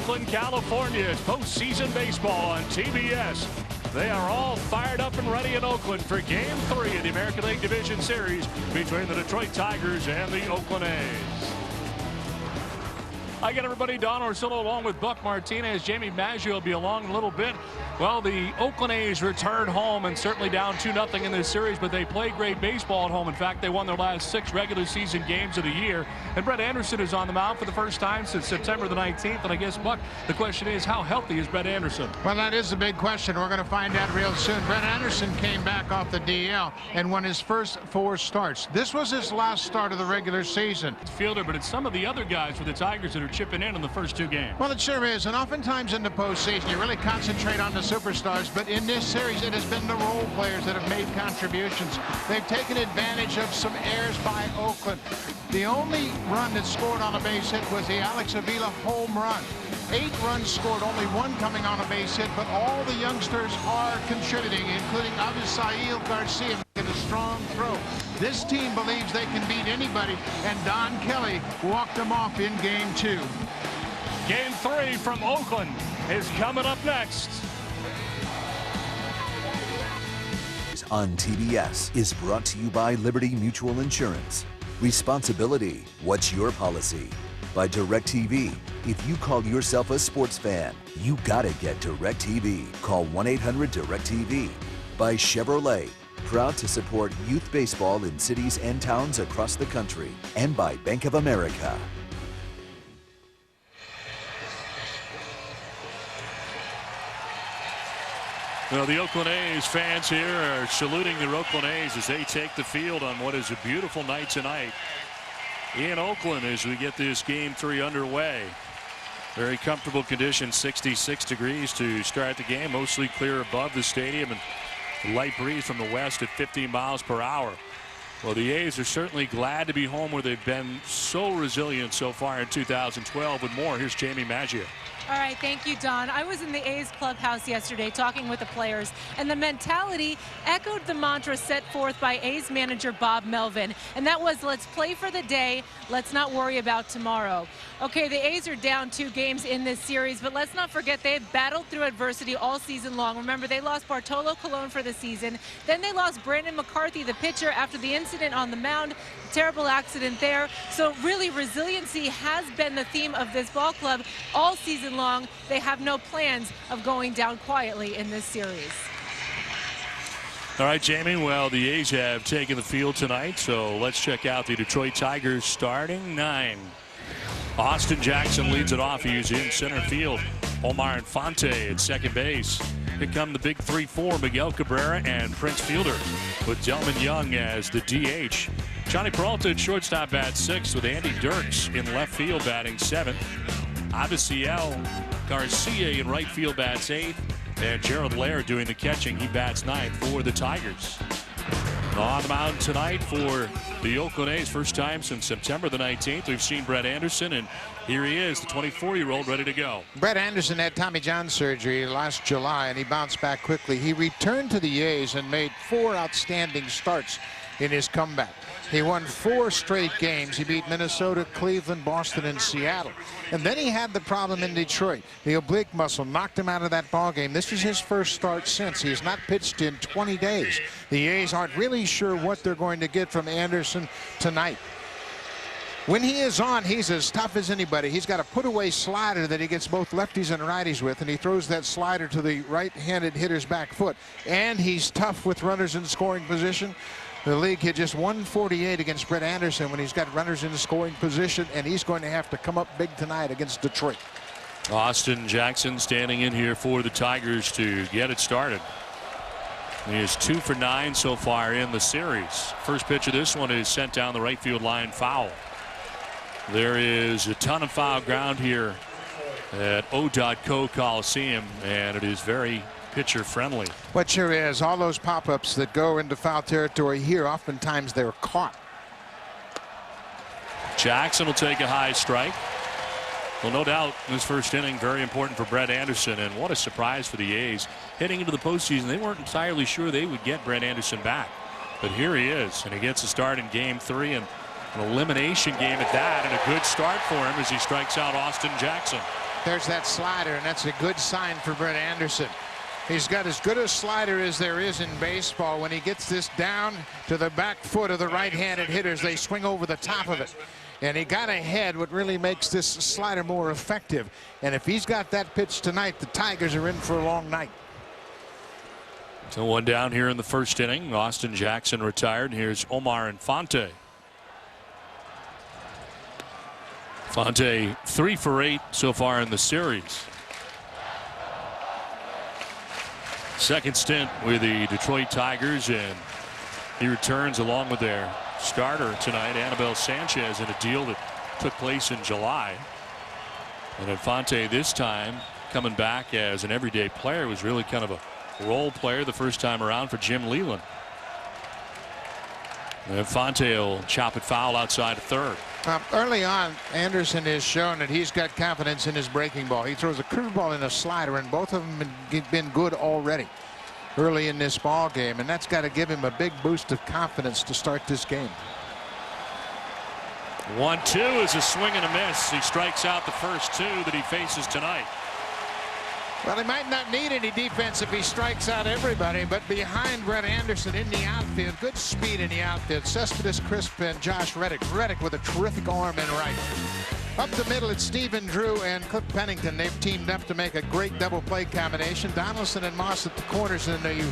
Oakland, California. It's postseason baseball on TBS. They are all fired up and ready in Oakland for Game 3 of the American League Division Series between the Detroit Tigers and the Oakland A's. I get everybody. Don Orsillo along with Buck Martinez. Jamie Maggio will be along in a little bit. Well, the Oakland A's return home and certainly down 2-0 in this series, but they play great baseball at home. In fact, they won their last 6 regular season games of the year. And Brett Anderson is on the mound for the first time since September the 19th. And I guess, Buck, the question is, how healthy is Brett Anderson? Well, that is the big question. We're going to find out real soon. Brett Anderson came back off the DL and won his first 4 starts. This was his last start of the regular season. Fielder, but it's some of the other guys for the Tigers that are chipping in the first 2 games. Well, it sure is. And oftentimes in the postseason, you really concentrate on the superstars. But in this series, it has been the role players that have made contributions. They've taken advantage of some errors by Oakland. The only run that scored on a base hit was the Alex Avila home run. 8 runs scored, only 1 coming on a base hit, but all the youngsters are contributing, including Avisail Garcia making a strong throw. This team believes they can beat anybody, and Don Kelly walked them off in Game 2. Game 3 from Oakland is coming up next. On TBS is brought to you by Liberty Mutual Insurance. Responsibility, what's your policy? By DirecTV. If you call yourself a sports fan, you gotta get DirecTV. Call 1-800-DirecTV. By Chevrolet. Proud to support youth baseball in cities and towns across the country. And by Bank of America. Well, the Oakland A's fans here are saluting the Oakland A's as they take the field on what is a beautiful night tonight in Oakland as we get this Game 3 underway. Very comfortable conditions, 66 degrees to start the game, mostly clear above the stadium, and light breeze from the west at 15 miles per hour. Well, the A's are certainly glad to be home where they've been so resilient so far in 2012. With more, here's Jamie Maggio. All right, thank you, Don. I was in the A's clubhouse yesterday talking with the players, and the mentality echoed the mantra set forth by A's manager Bob Melvin, and that was, let's play for the day, let's not worry about tomorrow. Okay, the A's are down 2 games in this series, but let's not forget they've battled through adversity all season long. Remember, they lost Bartolo Colon for the season. Then they lost Brandon McCarthy, the pitcher, after the incident on the mound. Terrible accident there. So really, resiliency has been the theme of this ball club all season long. They have no plans of going down quietly in this series. All right, Jamie. Well, the A's have taken the field tonight, so let's check out the Detroit Tigers starting 9. Austin Jackson leads it off. He's in center field. Omar Infante at second base. Here come the big 3-4, Miguel Cabrera and Prince Fielder, with Delman Young as the DH. Johnny Peralta at shortstop bats 6th, with Andy Dirks in left field batting 7th. Avisail Garcia in right field bats 8th. And Gerald Laird doing the catching. He bats 9th for the Tigers. On the mound tonight for the Oakland A's, first time since September the 19th. We've seen Brett Anderson, and here he is, the 24-year-old, ready to go. Brett Anderson had Tommy John surgery last July, and he bounced back quickly. He returned to the A's and made 4 outstanding starts in his comeback. He won 4 straight games. He beat Minnesota, Cleveland, Boston, and Seattle. And then he had the problem in Detroit. The oblique muscle knocked him out of that ball game. This is his first start since. He has not pitched in 20 days. The A's aren't really sure what they're going to get from Anderson tonight. When he is on, he's as tough as anybody. He's got a put-away slider that he gets both lefties and righties with, and he throws that slider to the right-handed hitter's back foot. And he's tough with runners in scoring position. The league hit just 148 against Brett Anderson when he's got runners in the scoring position, and he's going to have to come up big tonight against Detroit. Austin Jackson standing in here for the Tigers to get it started. He is 2 for 9 so far in the series. First pitch of this one is sent down the right field line, foul. There is a ton of foul ground here at O.Co Coliseum, and it is very pitcher friendly. What sure is, all those pop-ups that go into foul territory here, oftentimes they're caught. Jackson will take a high strike. Well, no doubt this first inning very important for Brett Anderson, and what a surprise for the A's. Heading into the postseason, they weren't entirely sure they would get Brett Anderson back, but here he is, and he gets a start in Game 3, and an elimination game at that, and a good start for him as he strikes out Austin Jackson. There's that slider, and that's a good sign for Brett Anderson. He's got as good a slider as there is in baseball. When he gets this down to the back foot of the right-handed hitters, they swing over the top of it. And he got ahead, what really makes this slider more effective. And if he's got that pitch tonight, the Tigers are in for a long night. So one down here in the first inning. Austin Jackson retired. Here's Omar Infante. Infante 3 for 8 so far in the series. Second stint with the Detroit Tigers, and he returns along with their starter tonight, Anibal Sanchez, in a deal that took place in July. And Infante this time coming back as an everyday player, was really kind of a role player the first time around for Jim Leyland. And Infante will chop it foul outside of third. Early on, Anderson has shown that he's got confidence in his breaking ball. He throws a curveball and a slider, and both of them have been good already early in this ball game, and that's got to give him a big boost of confidence to start this game. 1-2 is a swing and a miss. He strikes out the first two that he faces tonight. Well, he might not need any defense if he strikes out everybody, but behind Brett Anderson in the outfield, good speed in the outfield, Cespedes Crisp and Josh Reddick. Reddick with a terrific arm in right. Up the middle, it's Stephen Drew and Cliff Pennington. They've teamed up to make a great double play combination. Donaldson and Moss at the corners, and the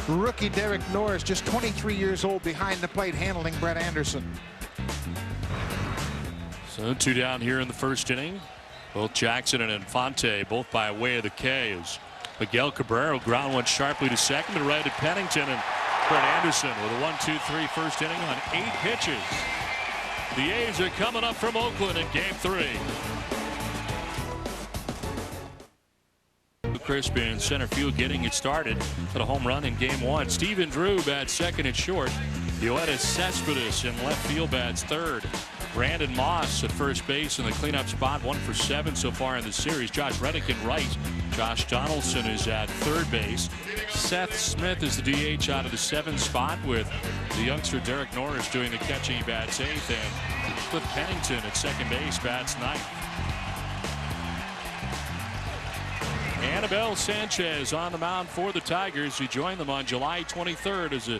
rookie Derek Norris, just 23 years old, behind the plate, handling Brett Anderson. So two down here in the first inning. Both Jackson and Infante both by way of the K, as Miguel Cabrera ground one sharply to second, but right at Pennington, and Brett Anderson with a 1-2-3 first inning on 8 pitches. The A's are coming up from Oakland in game 3. Crisp in center field getting it started at a home run in game 1. Stephen Drew bats second and short. Yoenis Cespedes in left field bats third. Brandon Moss at first base in the cleanup spot, 1 for 7 so far in the series. Josh Reddick in right. Josh Donaldson is at third base. Seth Smith is the DH out of the 7th spot, with the youngster Derek Norris doing the catching. He bats 8th, and Cliff Pennington at second base bats 9th. Anibal Sanchez on the mound for the Tigers. He joined them on July 23rd as a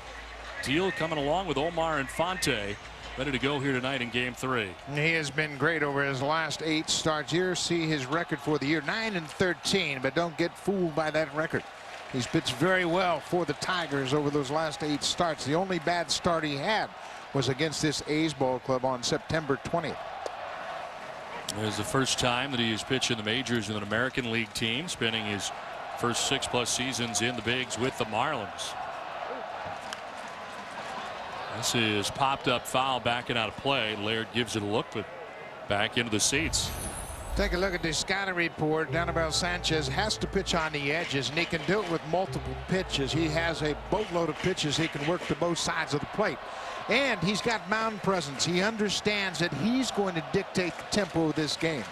deal coming along with Omar Infante. Ready to go here tonight in game 3. He has been great over his last 8 starts. Here, see his record for the year, 9-13, but don't get fooled by that record. He's pitched very well for the Tigers over those last 8 starts. The only bad start he had was against this A's ball club on September 20th. It is the first time that he has pitched in the majors with an American League team, spending his first 6+ seasons in the bigs with the Marlins. This is popped up foul, backing out of play. Laird gives it a look, but back into the seats. Take a look at the scouting report. Anibal Sanchez has to pitch on the edges, and he can do it with multiple pitches. He has a boatload of pitches he can work to both sides of the plate. And he's got mound presence. He understands that he's going to dictate the tempo of this game.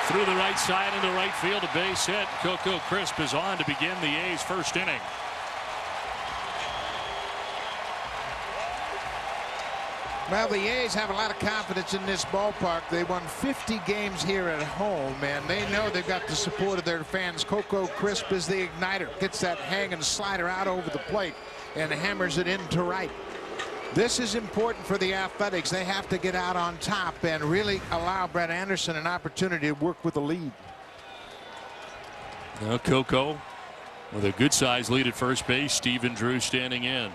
Through the right side into right field, a base hit. Coco Crisp is on to begin the A's first inning. Well, the A's have a lot of confidence in this ballpark. They won 50 games here at home, and they know they've got the support of their fans. Coco Crisp is the igniter. Gets that hanging slider out over the plate and hammers it into right. This is important for the Athletics. They have to get out on top and really allow Brett Anderson an opportunity to work with the lead. Now Coco with a good size lead at first base. Stephen Drew standing in.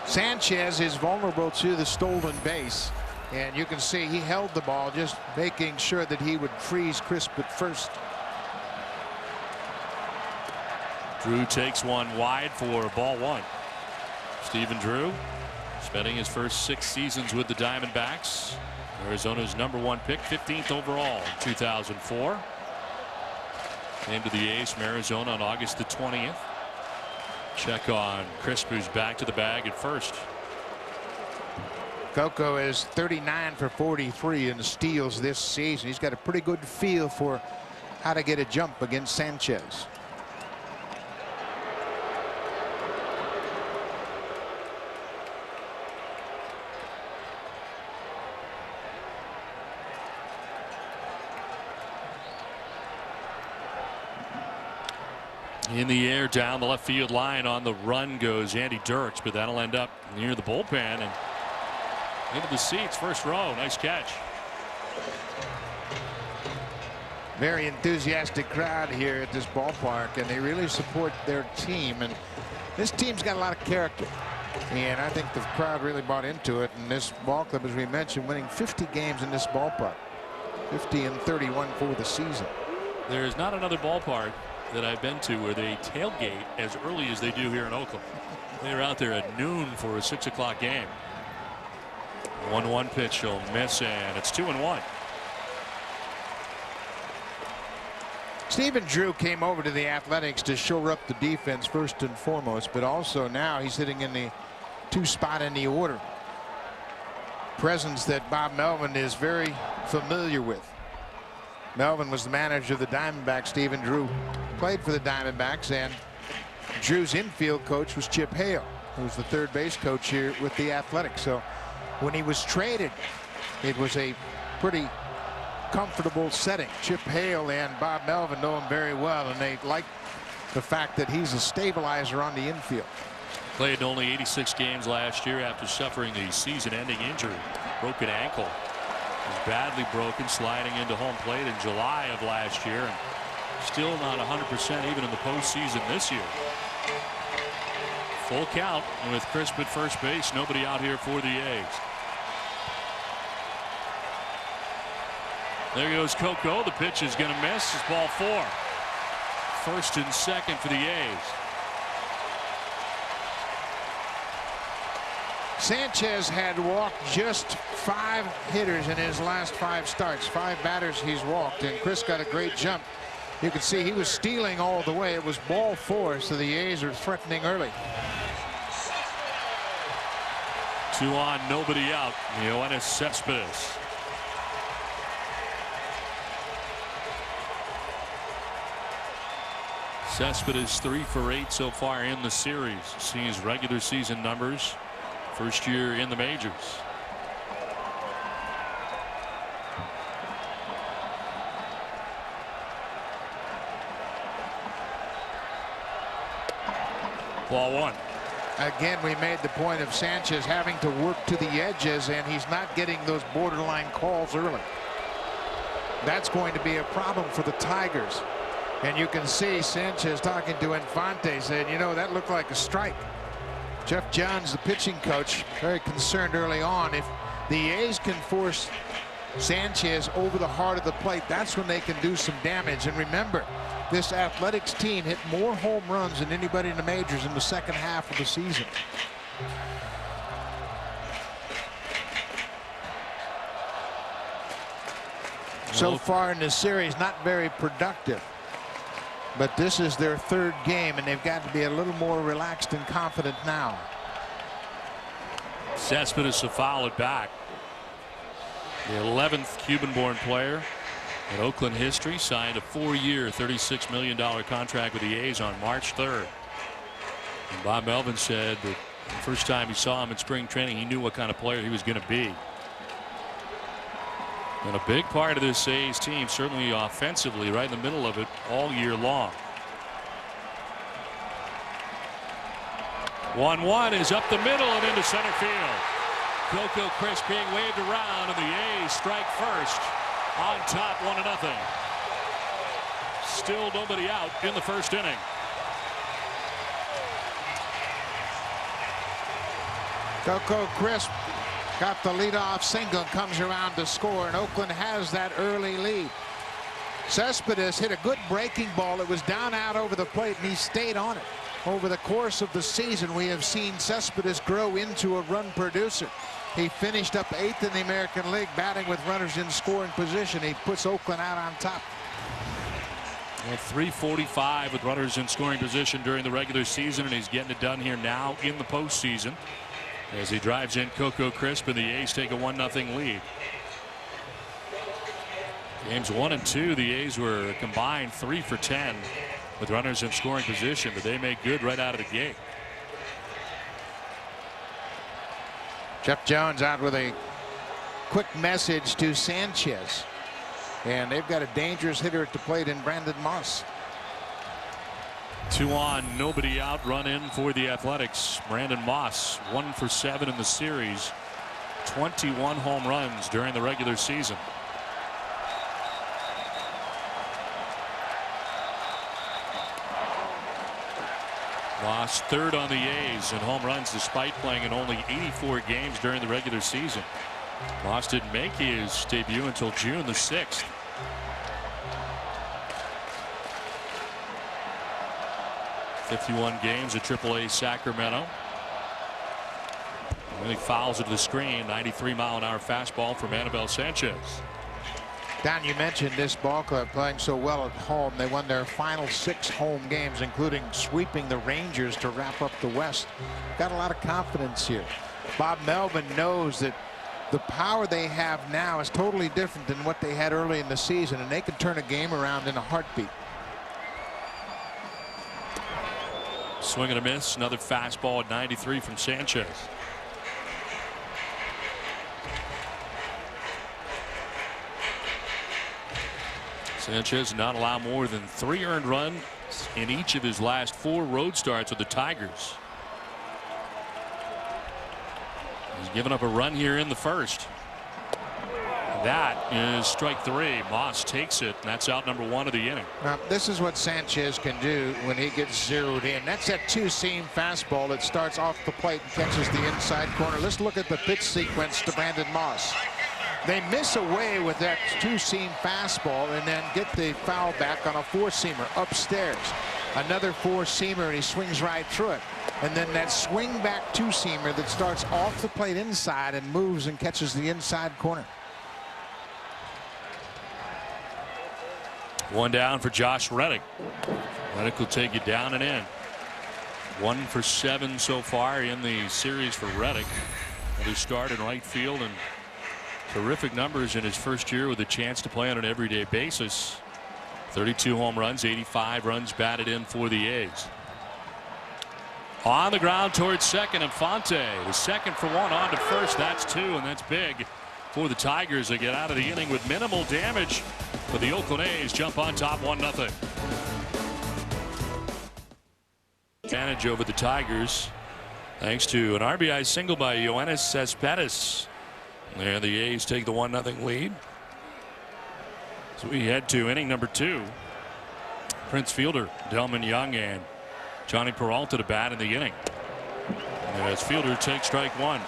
Sanchez is vulnerable to the stolen base, and you can see he held the ball, just making sure that he would freeze Crisp at first. Drew takes one wide for ball 1. Stephen Drew spending his first 6 seasons with the Diamondbacks. Arizona's #1 pick, 15th overall in 2004. Came to the A's from Arizona on August the 20th. Check on Crisp, who's back to the bag at first. Coco is 39 for 43 in steals this season. He's got a pretty good feel for how to get a jump against Sanchez. In the air down the left field line on the run goes Andy Dirks, but that'll end up near the bullpen and into the seats. First row. Nice catch. Very enthusiastic crowd here at this ballpark, and they really support their team. And this team's got a lot of character, and I think the crowd really bought into it. And this ball club, as we mentioned, winning 50 games in this ballpark, 50-31 for the season. There's not another ballpark that I've been to where they tailgate as early as they do here in Oakland. They're out there at noon for a 6 o'clock game. 1-1 pitch, he'll miss, and it's 2-1. Stephen Drew came over to the Athletics to shore up the defense first and foremost, but also now he's sitting in the 2 spot in the order. Presence that Bob Melvin is very familiar with. Melvin was the manager of the Diamondbacks. Stephen Drew played for the Diamondbacks, and Drew's infield coach was Chip Hale, who's the third base coach here with the Athletics. So when he was traded, it was a pretty comfortable setting. Chip Hale and Bob Melvin know him very well, and they like the fact that he's a stabilizer on the infield. Played only 86 games last year after suffering a season-ending injury. Broken ankle. Was badly broken sliding into home plate in July of last year, and still not 100% even in the postseason this year. Full count with Crisp at first base. Nobody out here for the A's. There goes Coco. The pitch is going to miss. It's ball 4. First and second for the A's. Sanchez had walked just 5 hitters in his last 5 starts. 5 batters he's walked, and Chris got a great jump. You can see he was stealing all the way. It was ball 4, so the A's are threatening early. 2 on, nobody out. Yoenis Cespedes. Cespedes 3 for 8 so far in the series. See his regular season numbers. First year in the majors. Ball 1. Again, we made the point of Sanchez having to work to the edges, and he's not getting those borderline calls early. That's going to be a problem for the Tigers. And you can see Sanchez talking to Infante, saying, you know, that looked like a strike. Jeff Johns, the pitching coach, very concerned early on. If the A's can force Sanchez over the heart of the plate, that's when they can do some damage. And remember, this Athletics team hit more home runs than anybody in the majors in the second half of the season. So far in this series, not very productive. But this is their 3rd game, and they've got to be a little more relaxed and confident now. Cespedes to foul it back. The 11th Cuban-born player in Oakland history signed a 4-year, $36 million contract with the A's on March 3rd. And Bob Melvin said that the first time he saw him in spring training, he knew what kind of player he was going to be. And a big part of this A's team, certainly offensively, right in the middle of it all year long. 1-1 is up the middle and into center field. Coco Crisp being waved around, and the A's strike first on top 1-0. Still nobody out in the first inning. Coco Crisp got the leadoff single and comes around to score, and Oakland has that early lead. Cespedes hit a good breaking ball. It was down out over the plate, and he stayed on it. Over the course of the season, we have seen Cespedes grow into a run producer. He finished up 8th in the American League, batting with runners in scoring position. He puts Oakland out on top. At 345 with runners in scoring position during the regular season, and he's getting it done here now in the postseason. As he drives in Coco Crisp, and the A's take a 1-0 lead. Games 1 and 2, the A's were combined 3 for 10 with runners in scoring position, but they make good right out of the gate. Jeff Jones out with a quick message to Sanchez, and they've got a dangerous hitter at the plate in Brandon Moss. 2 on, nobody out, run in for the Athletics. Brandon Moss 1 for 7 in the series. 21 home runs during the regular season. Moss 3rd on the A's in home runs despite playing in only 84 games during the regular season. Moss didn't make his debut until June the 6th. '51 games at AAA Sacramento. Really fouls it to the screen. 93-mile-an-hour fastball from Anibal Sanchez. Don, you mentioned this ball club playing so well at home. They won their final 6 home games, including sweeping the Rangers to wrap up the West. Got a lot of confidence here. Bob Melvin knows that the power they have now is totally different than what they had early in the season, and they can turn a game around in a heartbeat. Swing and a miss. Another fastball at 93 from Sanchez. Sanchez not allow more than 3 earned runs in each of his last 4 road starts with the Tigers. He's given up a run here in the first. That is strike 3. Moss takes it, and that's out number 1 of the inning. Now, this is what Sanchez can do when he gets zeroed in. That's that 2-seam fastball that starts off the plate and catches the inside corner. Let's look at the pitch sequence to Brandon Moss. They miss away with that 2-seam fastball and then get the foul back on a 4-seamer upstairs. Another 4-seamer, and he swings right through it. And then that swing back 2-seamer that starts off the plate inside and moves and catches the inside corner. 1 down for Josh Reddick. Reddick will take it down and in. 1 for 7 so far in the series for Reddick. Another start in right field and terrific numbers in his first year with a chance to play on an everyday basis. 32 home runs, 85 runs batted in for the A's. On the ground towards second, Infante the second for 1 on to first. That's 2, and that's big for the Tigers. They get out of the inning with minimal damage, but the Oakland A's jump on top 1-0. Advantage over the Tigers thanks to an RBI single by Yoenis Cespedes. There the A's take the 1-0 lead. So we head to inning number 2. Prince Fielder, Delman Young, and Johnny Peralta to bat in the inning. As Fielder takes strike 1.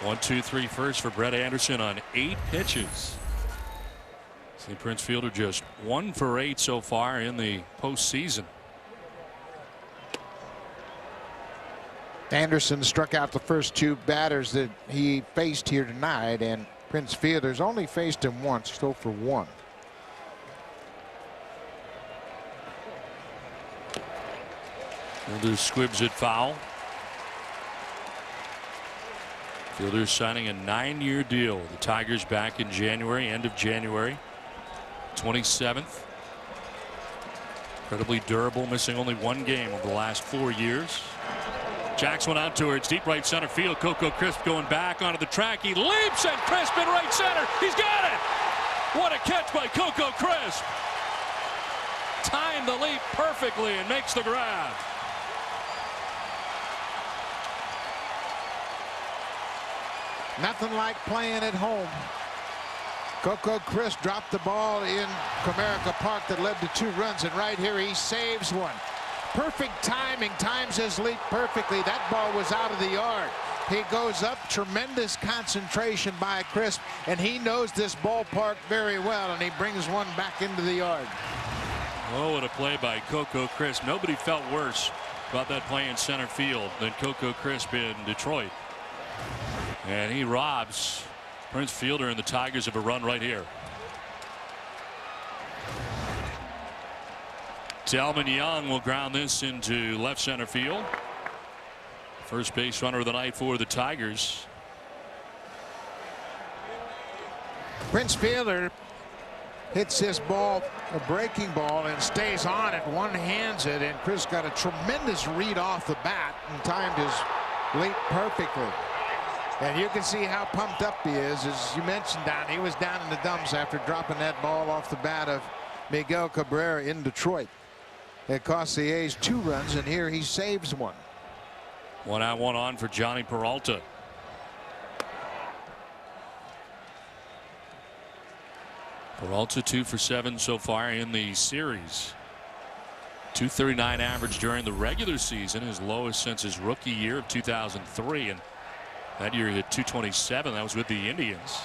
1-2-3 first for Brett Anderson on 8 pitches. See Prince Fielder just 1 for 8 so far in the postseason. Anderson struck out the first 2 batters that he faced here tonight, and Prince Fielder's only faced him once, still for 1. Fielder squibs it foul. Fielder's signing a 9-year deal. The Tigers back in January, end of January. 27th. Incredibly durable, missing only 1 game over the last 4 years. Jacks went out towards deep right center field. Coco Crisp going back onto the track. He leaps, and Crisp in right center. He's got it. What a catch by Coco Crisp. Timed the leap perfectly and makes the grab. Nothing like playing at home. Coco Crisp dropped the ball in Comerica Park that led to 2 runs, and right here he saves 1. Perfect timing, times his leap perfectly. That ball was out of the yard. He goes up, tremendous concentration by Crisp, and he knows this ballpark very well, and he brings 1 back into the yard. Oh, what a play by Coco Crisp. Nobody felt worse about that play in center field than Coco Crisp in Detroit. And he robs Prince Fielder and the Tigers of a run right here. Delman Young will ground this into left center field. First base runner of the night for the Tigers. Prince Fielder hits this ball, a breaking ball, and stays on it. One-hands it, and Chris got a tremendous read off the bat and timed his leap perfectly. And you can see how pumped up he is. As you mentioned, Don, he was down in the dumps after dropping that ball off the bat of Miguel Cabrera in Detroit. It cost the A's 2 runs, and here he saves one. 1 out, 1 on for Johnny Peralta. Peralta 2 for 7 so far in the series. 239 average during the regular season, his lowest since his rookie year of 2003, and that year he hit 227. That was with the Indians.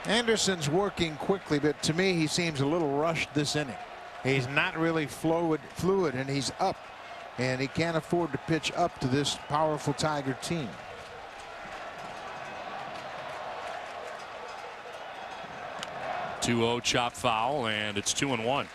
Anderson's working quickly, but to me he seems a little rushed this inning. He's not really fluid, and he's up, and he can't afford to pitch up to this powerful Tiger team. (2-0) chop foul, and it's 2-1.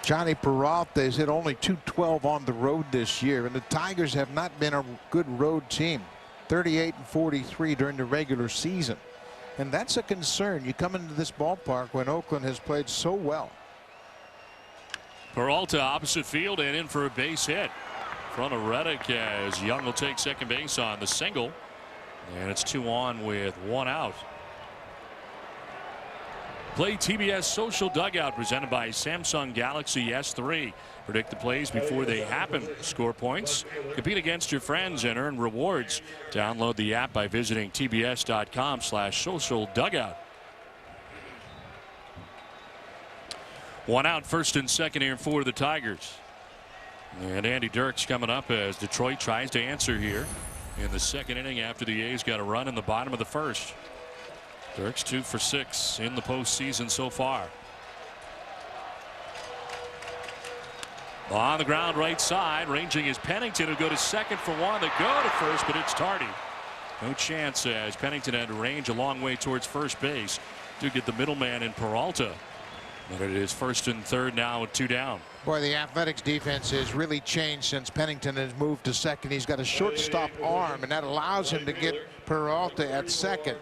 Johnny Peralta has hit only .212 on the road this year, and the Tigers have not been a good road team. 38 and 43 during the regular season, and that's a concern. You come into this ballpark when Oakland has played so well. Peralta opposite field and in for a base hit in front of Reddick as Young will take second base on the single, and it's 2 on with 1 out. Play TBS Social Dugout presented by Samsung Galaxy S3. Predict the plays before they happen. Score points. Compete against your friends and earn rewards. Download the app by visiting tbs.com/social dugout. 1 out, first and second here for the Tigers. And Andy Dirks coming up as Detroit tries to answer here in the second inning after the A's got a run in the bottom of the first. Dirks 2 for 6 in the postseason so far. On the ground right side, ranging is Pennington, who go to second for 1. They go to first, but it's tardy. No chance as Pennington had to range a long way towards first base to get the middleman in Peralta. But it is first and third now with 2 down. Boy, the Athletics defense has really changed since Pennington has moved to second. He's got a shortstop arm, and that allows him to get Peralta at second.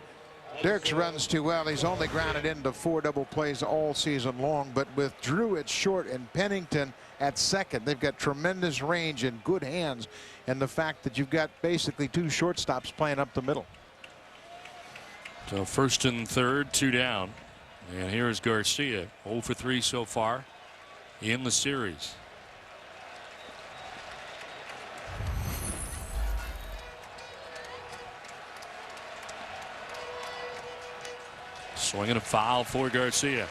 Dirks runs too well. He's only grounded into 4 double plays all season long, but with Drew at short and Pennington at second, they've got tremendous range and good hands, and the fact that you've got basically 2 shortstops playing up the middle. So first and third, 2 down, and here is Garcia, 0 for 3 so far in the series. Swinging a foul for Garcia.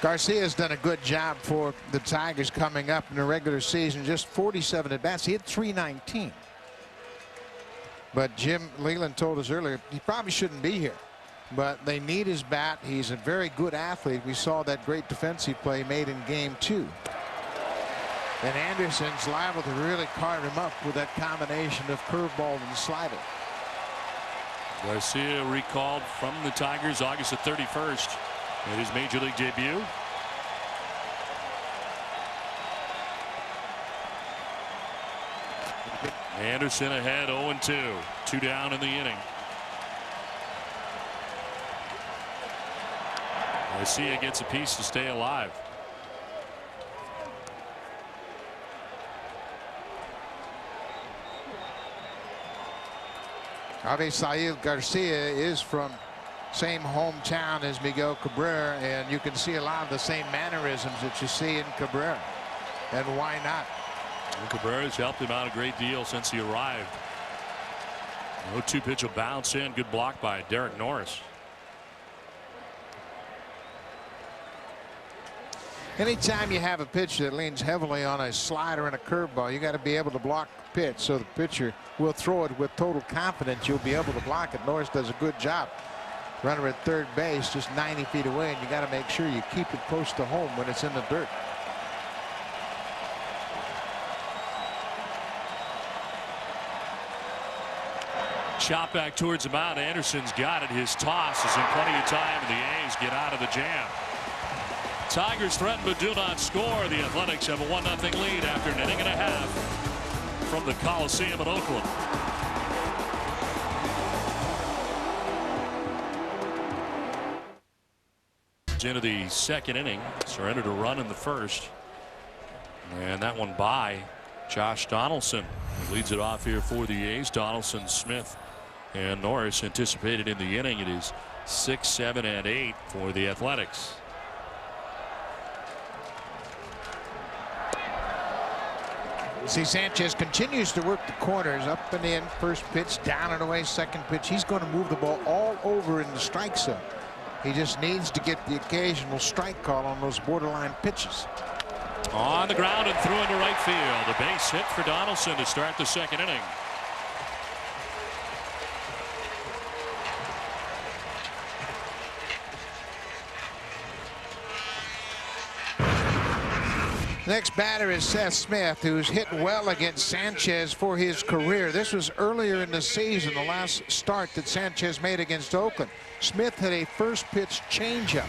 Garcia's done a good job for the Tigers coming up in the regular season. Just 47 at bats. He hit .319. But Jim Leland told us earlier he probably shouldn't be here. But they need his bat. He's a very good athlete. We saw that great defensive play made in game 2. And Anderson's liable to really carve him up with that combination of curveball and slider. Garcia recalled from the Tigers August the 31st at his major league debut. Anderson ahead 0-2. 2 down in the inning. Garcia gets a piece to stay alive. Avisail Garcia is from same hometown as Miguel Cabrera, and you can see a lot of the same mannerisms that you see in Cabrera. And why not? Well, Cabrera's helped him out a great deal since he arrived. 0-2 pitch will bounce in. Good block by Derek Norris. Anytime you have a pitch that leans heavily on a slider and a curveball, you got to be able to block the pitch so the pitcher will throw it with total confidence. You'll be able to block it. Norris does a good job. Runner at third base, just 90 feet away, and you got to make sure you keep it close to home when it's in the dirt. Chop back towards the mound. Anderson's got it. His toss is in plenty of time, and the A's get out of the jam. Tigers threaten but do not score. The Athletics have a 1-0 lead after an inning and a half from the Coliseum in Oakland. Into the second inning. Surrendered a run in the first, and that one by Josh Donaldson. He leads it off here for the A's. Donaldson, Smith, And Norris anticipated in the inning. It is 6, 7, and 8 for the Athletics. See, Sanchez continues to work the corners, up and in, first pitch, down and away, second pitch. He's going to move the ball all over in the strike zone. He just needs to get the occasional strike call on those borderline pitches. On the ground and through into right field. A base hit for Donaldson to start the second inning. Next batter is Seth Smith, who's hit well against Sanchez for his career. This was earlier in the season, the last start that Sanchez made against Oakland. Smith had a first pitch changeup,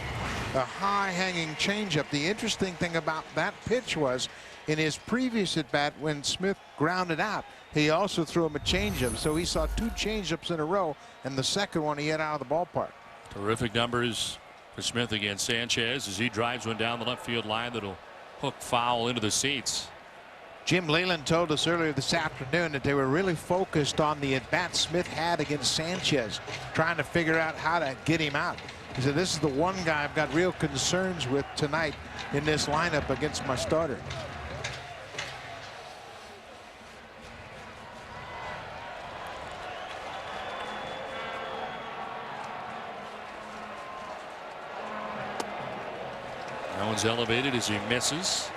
a high hanging changeup. The interesting thing about that pitch was in his previous at bat when Smith grounded out, he also threw him a changeup. So he saw 2 changeups in a row, and the second one he hit out of the ballpark. Terrific numbers for Smith against Sanchez as he drives one down the left field line that'll hook foul into the seats. Jim Leyland told us earlier this afternoon that they were really focused on the at-bat Smith had against Sanchez, trying to figure out how to get him out. He said, this is the one guy I've got real concerns with tonight in this lineup against my starter. That one's elevated as he misses.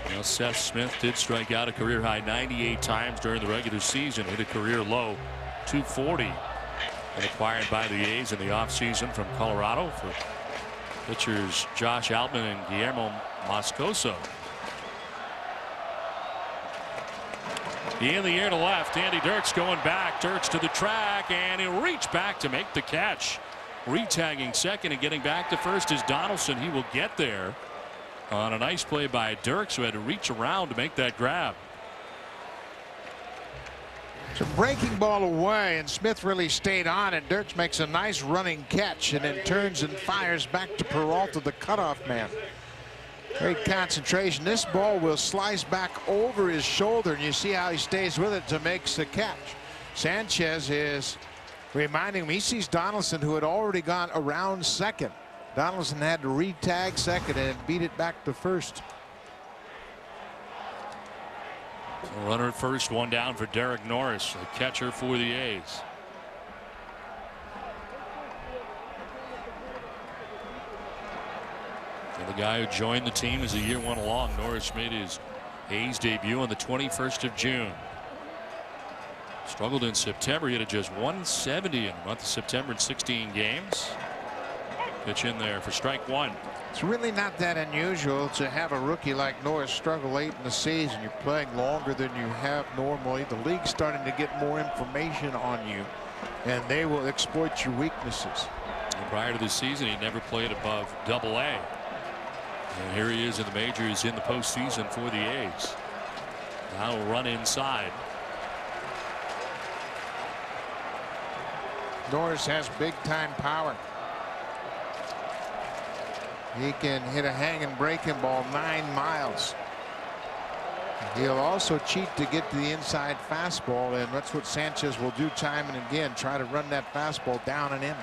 You know, Seth Smith did strike out a career high 98 times during the regular season. Hit a career low 240. And acquired by the A's in the offseason from Colorado for pitchers Josh Altman and Guillermo Moscoso. In the air to left. Andy Dirks going back. Dirks to the track, and he'll reach back to make the catch. Retagging second and getting back to first is Donaldson. He will get there on a nice play by Dirks, who had to reach around to make that grab. It's a breaking ball away, and Smith really stayed on, and Dirks makes a nice running catch and then turns and fires back to Peralta, the cutoff man. Great concentration. This ball will slice back over his shoulder, and you see how he stays with it to make the catch. Sanchez is reminding him he sees Donaldson, who had already gone around second. Donaldson had to re-tag second and beat it back to first. A runner at first, one down for Derek Norris, the catcher for the A's. And the guy who joined the team as the year went along. Norris made his A's debut on the 21st of June. Struggled in September. He hit just 170 in the month of September in 16 games. Pitch in there for strike one. It's really not that unusual to have a rookie like Norris struggle late in the season. You're playing longer than you have normally. The league's starting to get more information on you, and they will exploit your weaknesses. And prior to this season, he never played above Double-A. And here he is in the majors in the postseason for the A's. Now he'll run inside. Norris has big-time power. He can hit a hanging breaking ball 9 miles. He'll also cheat to get to the inside fastball, and that's what Sanchez will do time and again, try to run that fastball down and in.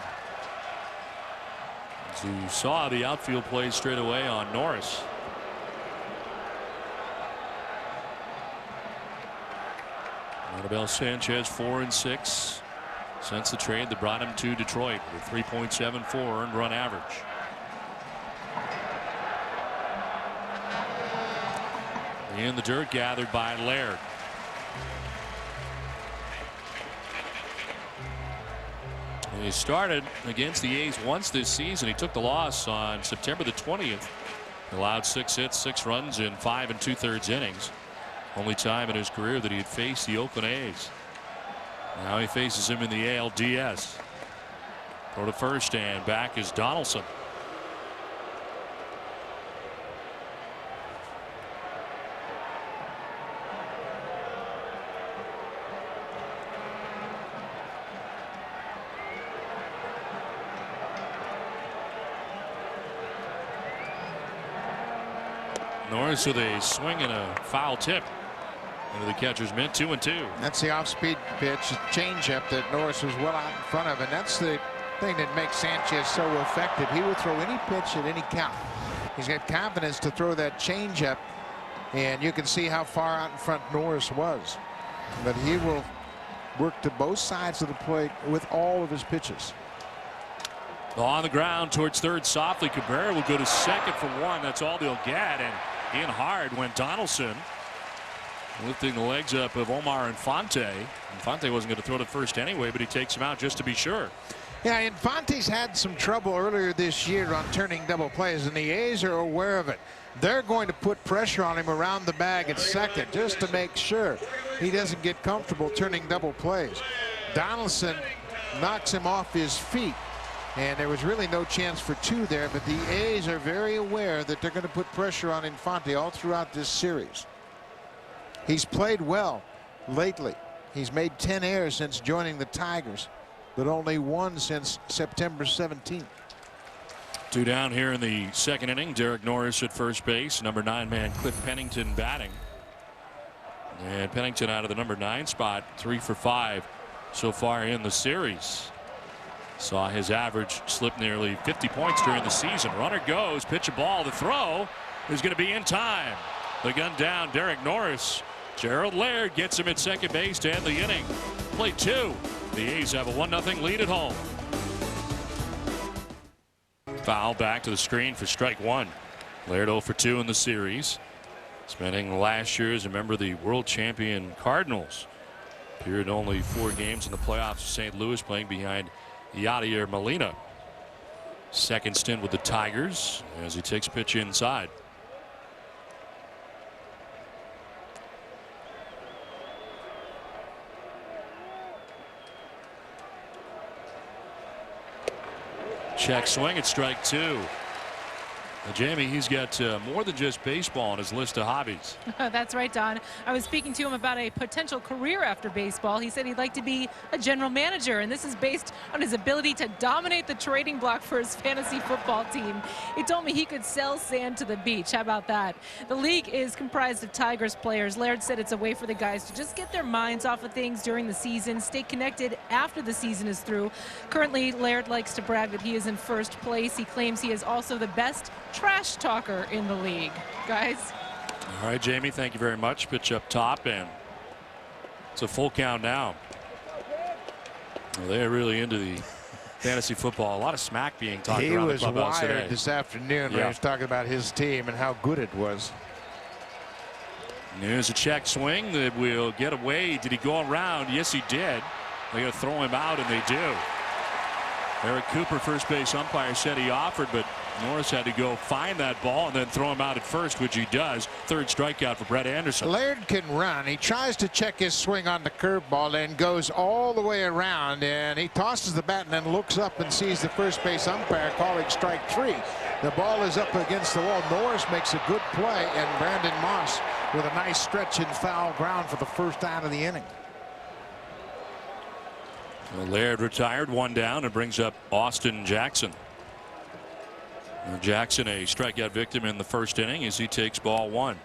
As you saw, the outfield plays straight away on Norris. Anibal Sanchez 4-6 since the trade that brought him to Detroit with 3.74 earned run average. In the dirt gathered by Laird. He started against the A's once this season. He took the loss on September the 20th. Allowed 6 hits, 6 runs in 5 2/3 innings. Only time in his career that he had faced the Oakland A's. Now he faces him in the ALDS. Throw to first, and back is Donaldson. Norris with a swing and a foul tip. Into the catcher's mitt, 2-2. That's the off-speed pitch, changeup that Norris was well out in front of, and that's the thing that makes Sanchez so effective. He will throw any pitch at any count. He's got confidence to throw that changeup, and you can see how far out in front Norris was. But he will work to both sides of the plate with all of his pitches. On the ground towards third softly. Cabrera will go to second for one. That's all they'll get. And in hard went Donaldson, lifting the legs up of Omar Infante. Infante wasn't going to throw to first anyway, but he takes him out just to be sure. Yeah, Infante's had some trouble earlier this year on turning double plays, and the A's are aware of it. They're going to put pressure on him around the bag at second just to make sure he doesn't get comfortable turning double plays. Donaldson knocks him off his feet, and there was really no chance for two there, but the A's are very aware that they're going to put pressure on Infante all throughout this series. He's played well lately. He's made 10 errors since joining the Tigers, but only one since September 17th. Two down here in the second inning. Derek Norris at first base. Number 9 man Cliff Pennington batting. And Pennington out of the number 9 spot, 3 for 5 so far in the series. Saw his average slip nearly 50 points during the season. Runner goes, pitch a ball. The throw is going to be in time. The gun down, Derek Norris. Gerald Laird gets him at second base to end the inning. Play 2. The A's have a 1-0 lead at home. Foul back to the screen for strike 1. Laird 0 for 2 in the series. Spending last year as a member of the world champion Cardinals. Appeared only 4 games in the playoffs of St. Louis, playing behind Yadier Molina. Second stint with the Tigers as he takes pitch inside. Check swing at strike 2. Now, Jamie, he's got more than just baseball on his list of hobbies. That's right, Don. I was speaking to him about a potential career after baseball. He said he'd like to be a general manager, and this is based on his ability to dominate the trading block for his fantasy football team. He told me he could sell sand to the beach. How about that? The league is comprised of Tigers players. Laird said it's a way for the guys to just get their minds off of things during the season, stay connected after the season is through. Currently, Laird likes to brag that he is in first place. He claims he is also the best trash talker in the league. Guys. All right, Jamie, thank you very much. Pitch up top, and it's a full count now. Well, they're really into the fantasy football. A lot of smack being talked around the clubhouse today. He was wired this afternoon when he was talking about his team and how good it was. There's a check swing that will get away. Did he go around? Yes, he did. They're going to throw him out, and they do. Eric Cooper, first base umpire, said he offered, but Norris had to go find that ball and then throw him out at first, which he does. Third strikeout for Brett Anderson. Laird can run. He tries to check his swing on the curveball and goes all the way around, and he tosses the bat and then looks up and sees the first base umpire calling strike 3. The ball is up against the wall. Norris makes a good play, and Brandon Moss with a nice stretch in foul ground for the first out of the inning. Well, Laird retired, 1 down, and brings up Austin Jackson. Jackson, a strikeout victim in the first inning as he takes ball 1.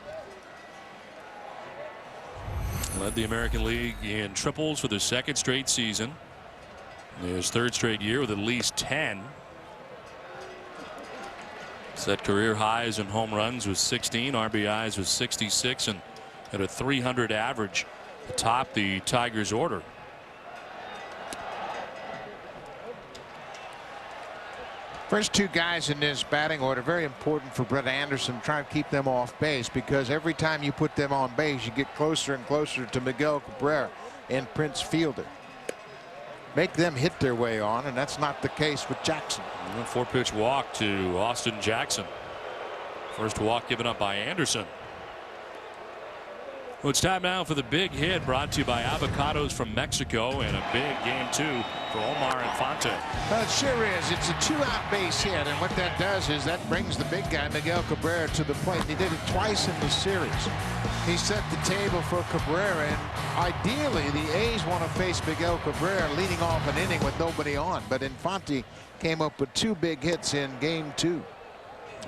Led the American League in triples for the 2nd straight season. His 3rd straight year with at least 10. Set career highs in home runs with 16, RBIs with 66, and at a 300 average atop the Tigers order. First 2 guys in this batting order, very important for Brett Anderson. Try to keep them off base, because every time you put them on base, you get closer and closer to Miguel Cabrera and Prince Fielder. Make them hit their way on, and that's not the case with Jackson. 4-pitch walk to Austin Jackson. First walk given up by Anderson. Well, it's time now for the big hit, brought to you by Avocados from Mexico, and a big game 2 for Omar Infante. Well, it sure is. It's a 2-out base hit, and what that does is that brings the big guy Miguel Cabrera to the plate. He did it twice in the series. He set the table for Cabrera, and ideally the A's want to face Miguel Cabrera leading off an inning with nobody on, but Infante came up with 2 big hits in game 2.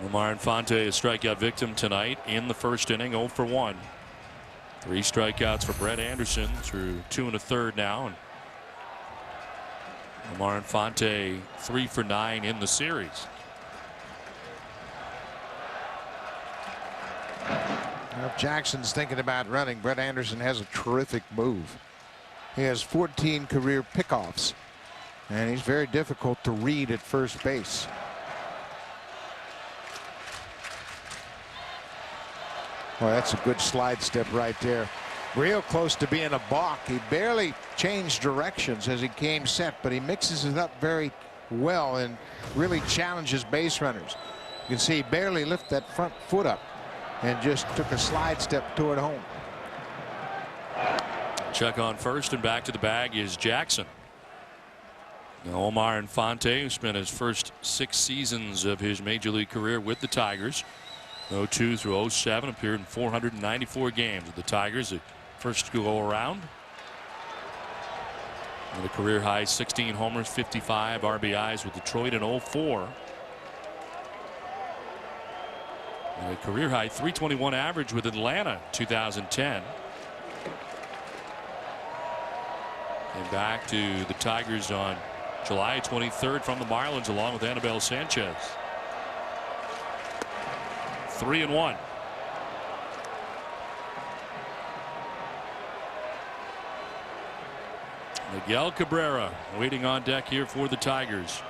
Omar Infante, a strikeout victim tonight in the first inning, 0 for 1. 3 strikeouts for Brett Anderson through 2 1/3 now. And Omar Infante 3 for 9 in the series. If Jackson's thinking about running, Brett Anderson has a terrific move. He has 14 career pickoffs, and he's very difficult to read at first base. Well, that's a good slide step right there. Real close to being a balk. He barely changed directions as he came set, but he mixes it up very well and really challenges base runners. You can see he barely lifted that front foot up and just took a slide step toward home. Check on first, and back to the bag is Jackson. Now Omar Infante, who spent his first 6 seasons of his major league career with the Tigers, 02 through 07, appeared in 494 games with the Tigers, the first go around. And a career high 16 homers, 55 RBIs with Detroit in 04. And a career high 321 average with Atlanta in 2010. And back to the Tigers on July 23rd from the Marlins, along with Anibal Sanchez. 3-1. Miguel Cabrera waiting on deck here for the Tigers.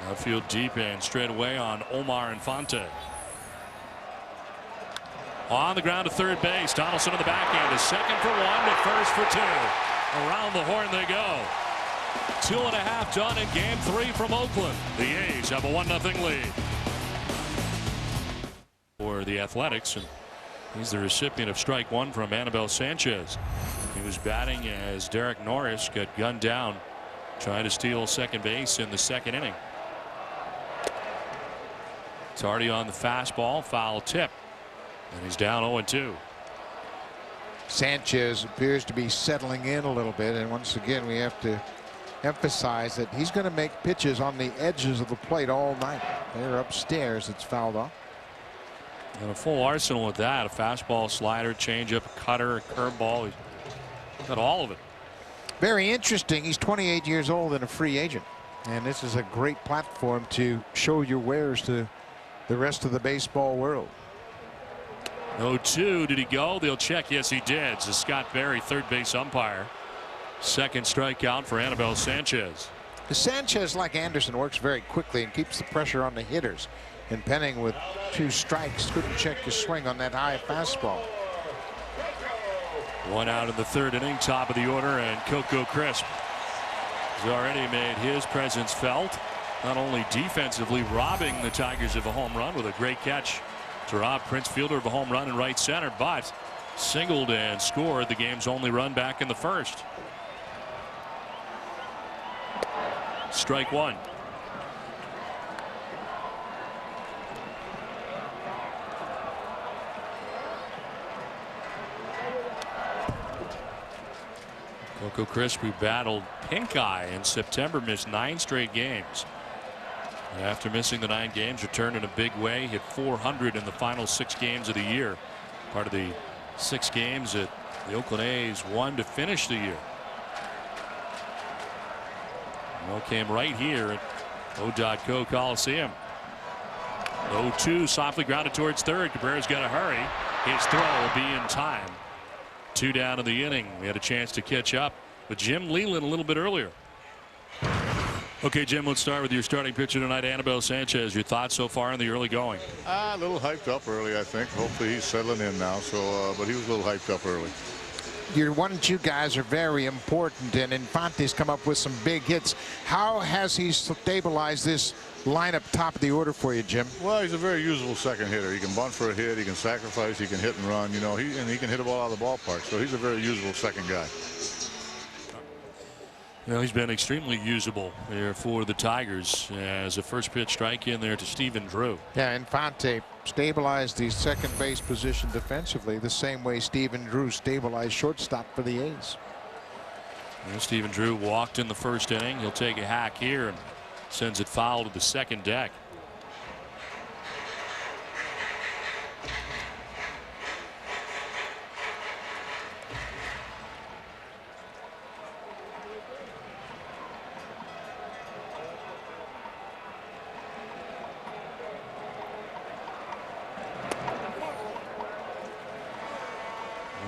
Outfield deep and straight away on Omar Infante. On the ground to third base. Donaldson in the backhand is second for 1 to first for 2. Around the horn they go. 2.5 done in game 3 from Oakland. The A's have a 1-0 lead for the Athletics, and he's the recipient of strike 1 from Anibal Sanchez. He was batting as Derek Norris got gunned down trying to steal second base in the 2nd inning. It's already on the fastball, foul tip, and he's down 0-2. Sanchez appears to be settling in a little bit, and once again we have to emphasize that he's going to make pitches on the edges of the plate all night. They're upstairs. It's fouled off. And a full arsenal with that. A fastball, slider, changeup, cutter, a curveball. He's got all of it. Very interesting. He's 28 years old and a free agent, and this is a great platform to show your wares to the rest of the baseball world. 0-2. Did he go? They'll check. Yes, he did. So Scott Berry, third base umpire. Second strikeout for Anibal Sanchez. Sanchez, like Anderson, works very quickly and keeps the pressure on the hitters. And Penning, with 2 strikes, couldn't check his swing on that high fastball. 1 out in the 3rd inning, top of the order, and Coco Crisp has already made his presence felt. Not only defensively robbing the Tigers of a home run with a great catch to rob Prince Fielder of a home run in right center, but singled and scored the game's only run back in the 1st. Strike 1. Coco Crisp, who battled pink eye in September, missed 9 straight games. And after missing the 9 games, returned in a big way, hit 400 in the final 6 games of the year. Part of the 6 games that the Oakland A's won to finish the year. Well, came right here at O.Co Coliseum. 0-2, softly grounded towards third. Cabrera's got to hurry. His throw will be in time. 2 down in the inning. We had a chance to catch up with Jim Leland a little bit earlier. Okay, Jim, let's start with your starting pitcher tonight, Anibal Sanchez. Your thoughts so far in the early going? A little hyped up early, I think. Hopefully he's settling in now. So, but he was a little hyped up early. Your 1 and 2 guys are very important, and Infante's come up with some big hits. How has he stabilized this lineup top of the order for you, Jim? Well, he's a very usable second hitter. He can bunt for a hit, he can sacrifice, he can hit and run. You know, he can hit a ball out of the ballpark. So he's a very usable second guy. You know, he's been extremely usable here for the Tigers as a first pitch strike in there to Stephen Drew. Yeah, Infante stabilized the second base position defensively the same way Stephen Drew stabilized shortstop for the A's. You know, Stephen Drew walked in the 1st inning. He'll take a hack here and sends it foul to the 2nd deck.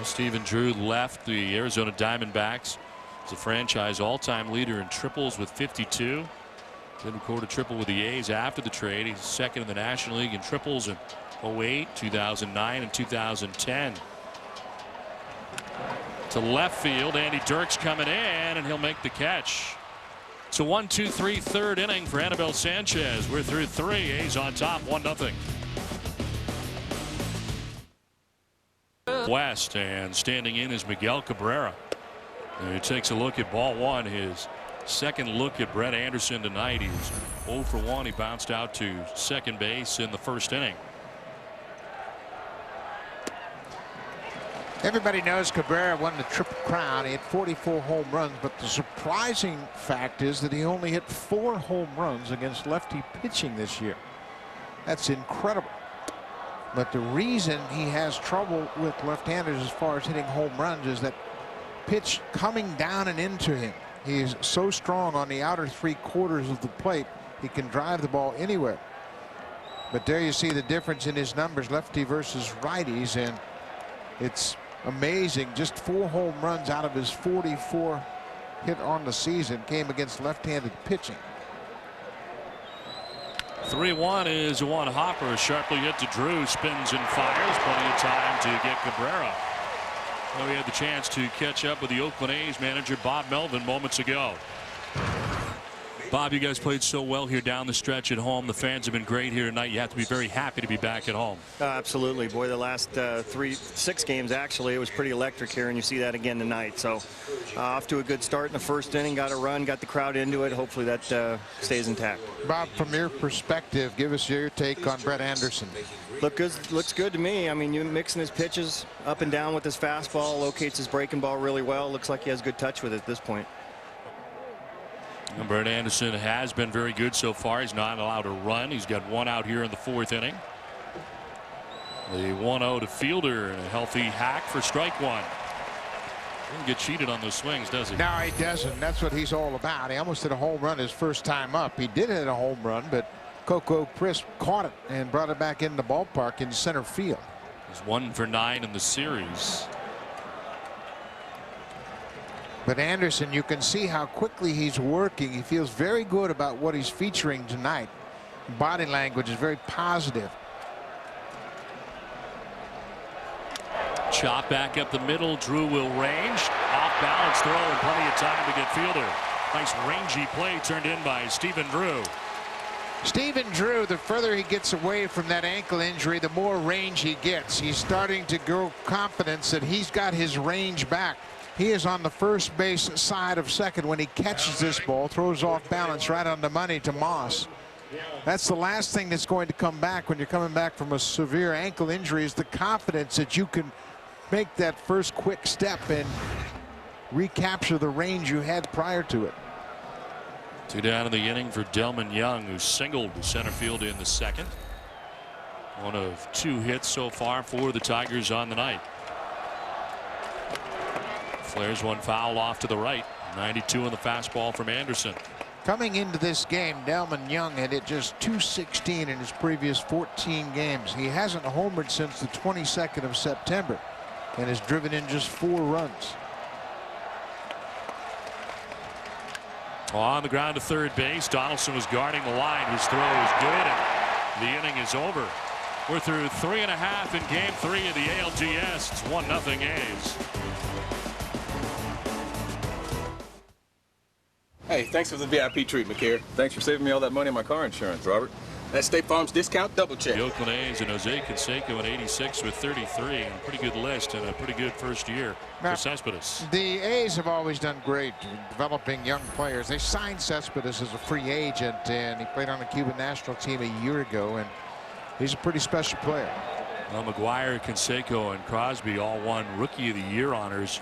Well, Stephen Drew left the Arizona Diamondbacks as a franchise all-time leader in triples with 52. Did record a triple with the A's after the trade. He's second in the National League in triples in 08, 2009, and 2010. To left field, Andy Dirks coming in, and he'll make the catch. It's a 1-2-3 third inning for Anibal Sanchez. We're through 3. A's on top, 1-0. West, and standing in is Miguel Cabrera. And he takes a look at ball 1. His second look at Brett Anderson tonight. He's 0 for 1. He bounced out to second base in the first inning. Everybody knows Cabrera won the Triple Crown. He had 44 home runs, but the surprising fact is that he only hit 4 home runs against lefty pitching this year. That's incredible. But the reason he has trouble with left-handers as far as hitting home runs is that pitch coming down and into him. He's so strong on the outer 3/4 of the plate, he can drive the ball anywhere. But there you see the difference in his numbers, lefty versus righties, and it's amazing. Just 4 home runs out of his 44 hit on the season came against left-handed pitching. 3-1 is one hopper, sharply hit to Drew, spins and fires. Plenty of time to get Cabrera. Well, we had the chance to catch up with the Oakland A's manager Bob Melvin moments ago. Bob, you guys played so well here down the stretch at home. The fans have been great here tonight. You have to be very happy to be back at home. Absolutely. Boy, the last 6 games, actually, it was pretty electric here, and you see that again tonight. So off to a good start in the first inning. Got a run, got the crowd into it. Hopefully that stays intact. Bob, from your perspective, give us your take on Brett Anderson. Looks good to me. I mean, you mixing his pitches up and down with his fastball, locates his breaking ball really well. Looks like he has good touch with it at this point. And Brett Anderson has been very good so far. He's not allowed to run. He's got 1 out here in the 4th inning. The 1-0 to Fielder, and a healthy hack for strike 1. Doesn't get cheated on those swings, does he? No, he doesn't. That's what he's all about. He almost hit a home run his first time up. He did hit a home run, but Coco Crisp caught it and brought it back in the ballpark in center field. He's 1 for 9 in the series. But Anderson, you can see how quickly he's working. He feels very good about what he's featuring tonight. Body language is very positive. Chop back up the middle. Drew will range. Off balance throw and plenty of time to get Fielder. Nice rangy play turned in by Stephen Drew. Stephen Drew, the further he gets away from that ankle injury, the more range he gets. He's starting to grow confidence that he's got his range back. He is on the first base side of second when he catches this ball, throws off balance right on the money to Moss. That's the last thing that's going to come back when you're coming back from a severe ankle injury, is the confidence that you can make that first quick step and recapture the range you had prior to it. 2 down in the inning for Delman Young, who singled to center field in the 2nd. 1 of 2 hits so far for the Tigers on the night. Flares 1 foul off to the right. 92 on the fastball from Anderson. Coming into this game, Delman Young had hit just .216 in his previous 14 games. He hasn't homered since the 22nd of September and has driven in just 4 runs. On the ground to third base. Donaldson was guarding the line. His throw is good, and the inning is over. We're through 3.5 in game 3 of the ALDS. It's 1-0 A's. Hey, thanks for the VIP treatment, here. Thanks for saving me all that money on my car insurance, Robert. That's State Farm's discount double check. The Oakland A's and Jose Canseco at 86 with 33, and a pretty good list and a pretty good first year for Cespedes. The A's have always done great developing young players. They signed Cespedes as a free agent, and he played on the Cuban national team a year ago, and he's a pretty special player. Well, McGuire, Canseco, and Crosby all won Rookie of the Year honors.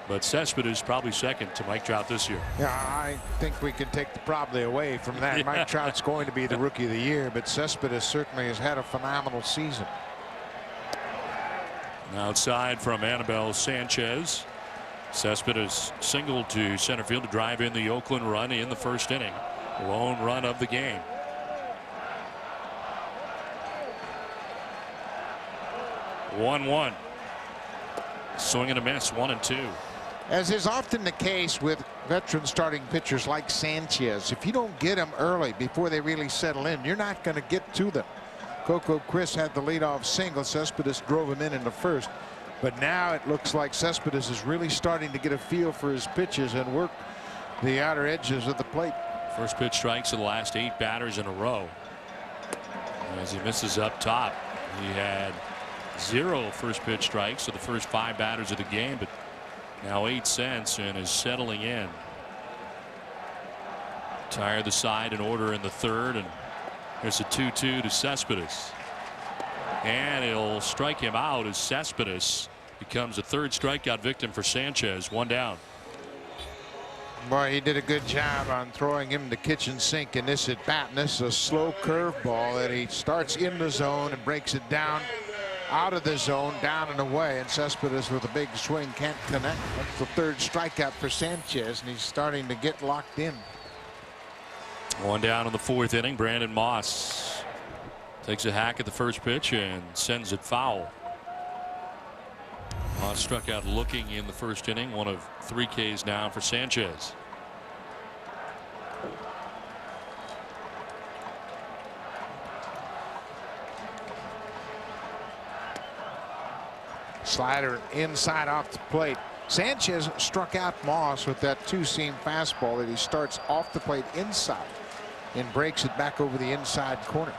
But Cespedes probably second to Mike Trout this year. Yeah, I think we can take the probably away from that. Mike Trout's going to be the Rookie of the Year, but Cespedes certainly has had a phenomenal season. Outside from Anibal Sanchez. Cespedes singled to center field to drive in the Oakland run in the first inning. Lone run of the game. Swing and a miss, 1-2. As is often the case with veteran starting pitchers like Sanchez, if you don't get them early before they really settle in, you're not going to get to them. Coco Chris had the leadoff single. Cespedes drove him in the first. But now it looks like Cespedes is really starting to get a feel for his pitches and work the outer edges of the plate. First pitch strikes of the last 8 batters in a row. As he misses up top, he had 0 first pitch strikes of the first 5 batters of the game, but now 8 since and is settling in. Tire the side in order in the third, and there's a 2-2 to Cespedes. And he'll strike him out as Cespedes becomes a third strikeout victim for Sanchez. 1 down. Boy, he did a good job on throwing him the kitchen sink in this at bat. And this is a slow curveball that he starts in the zone and breaks it down out of the zone, down and away. And Cespedes with a big swing can't connect. That's the third strikeout for Sanchez, and he's starting to get locked in. 1 down in the 4th inning. Brandon Moss takes a hack at the first pitch and sends it foul. Moss struck out looking in the first inning. 1 of 3 Ks now for Sanchez. Slider inside off the plate. Sanchez struck out Moss with that 2-seam fastball that he starts off the plate inside and breaks it back over the inside corner.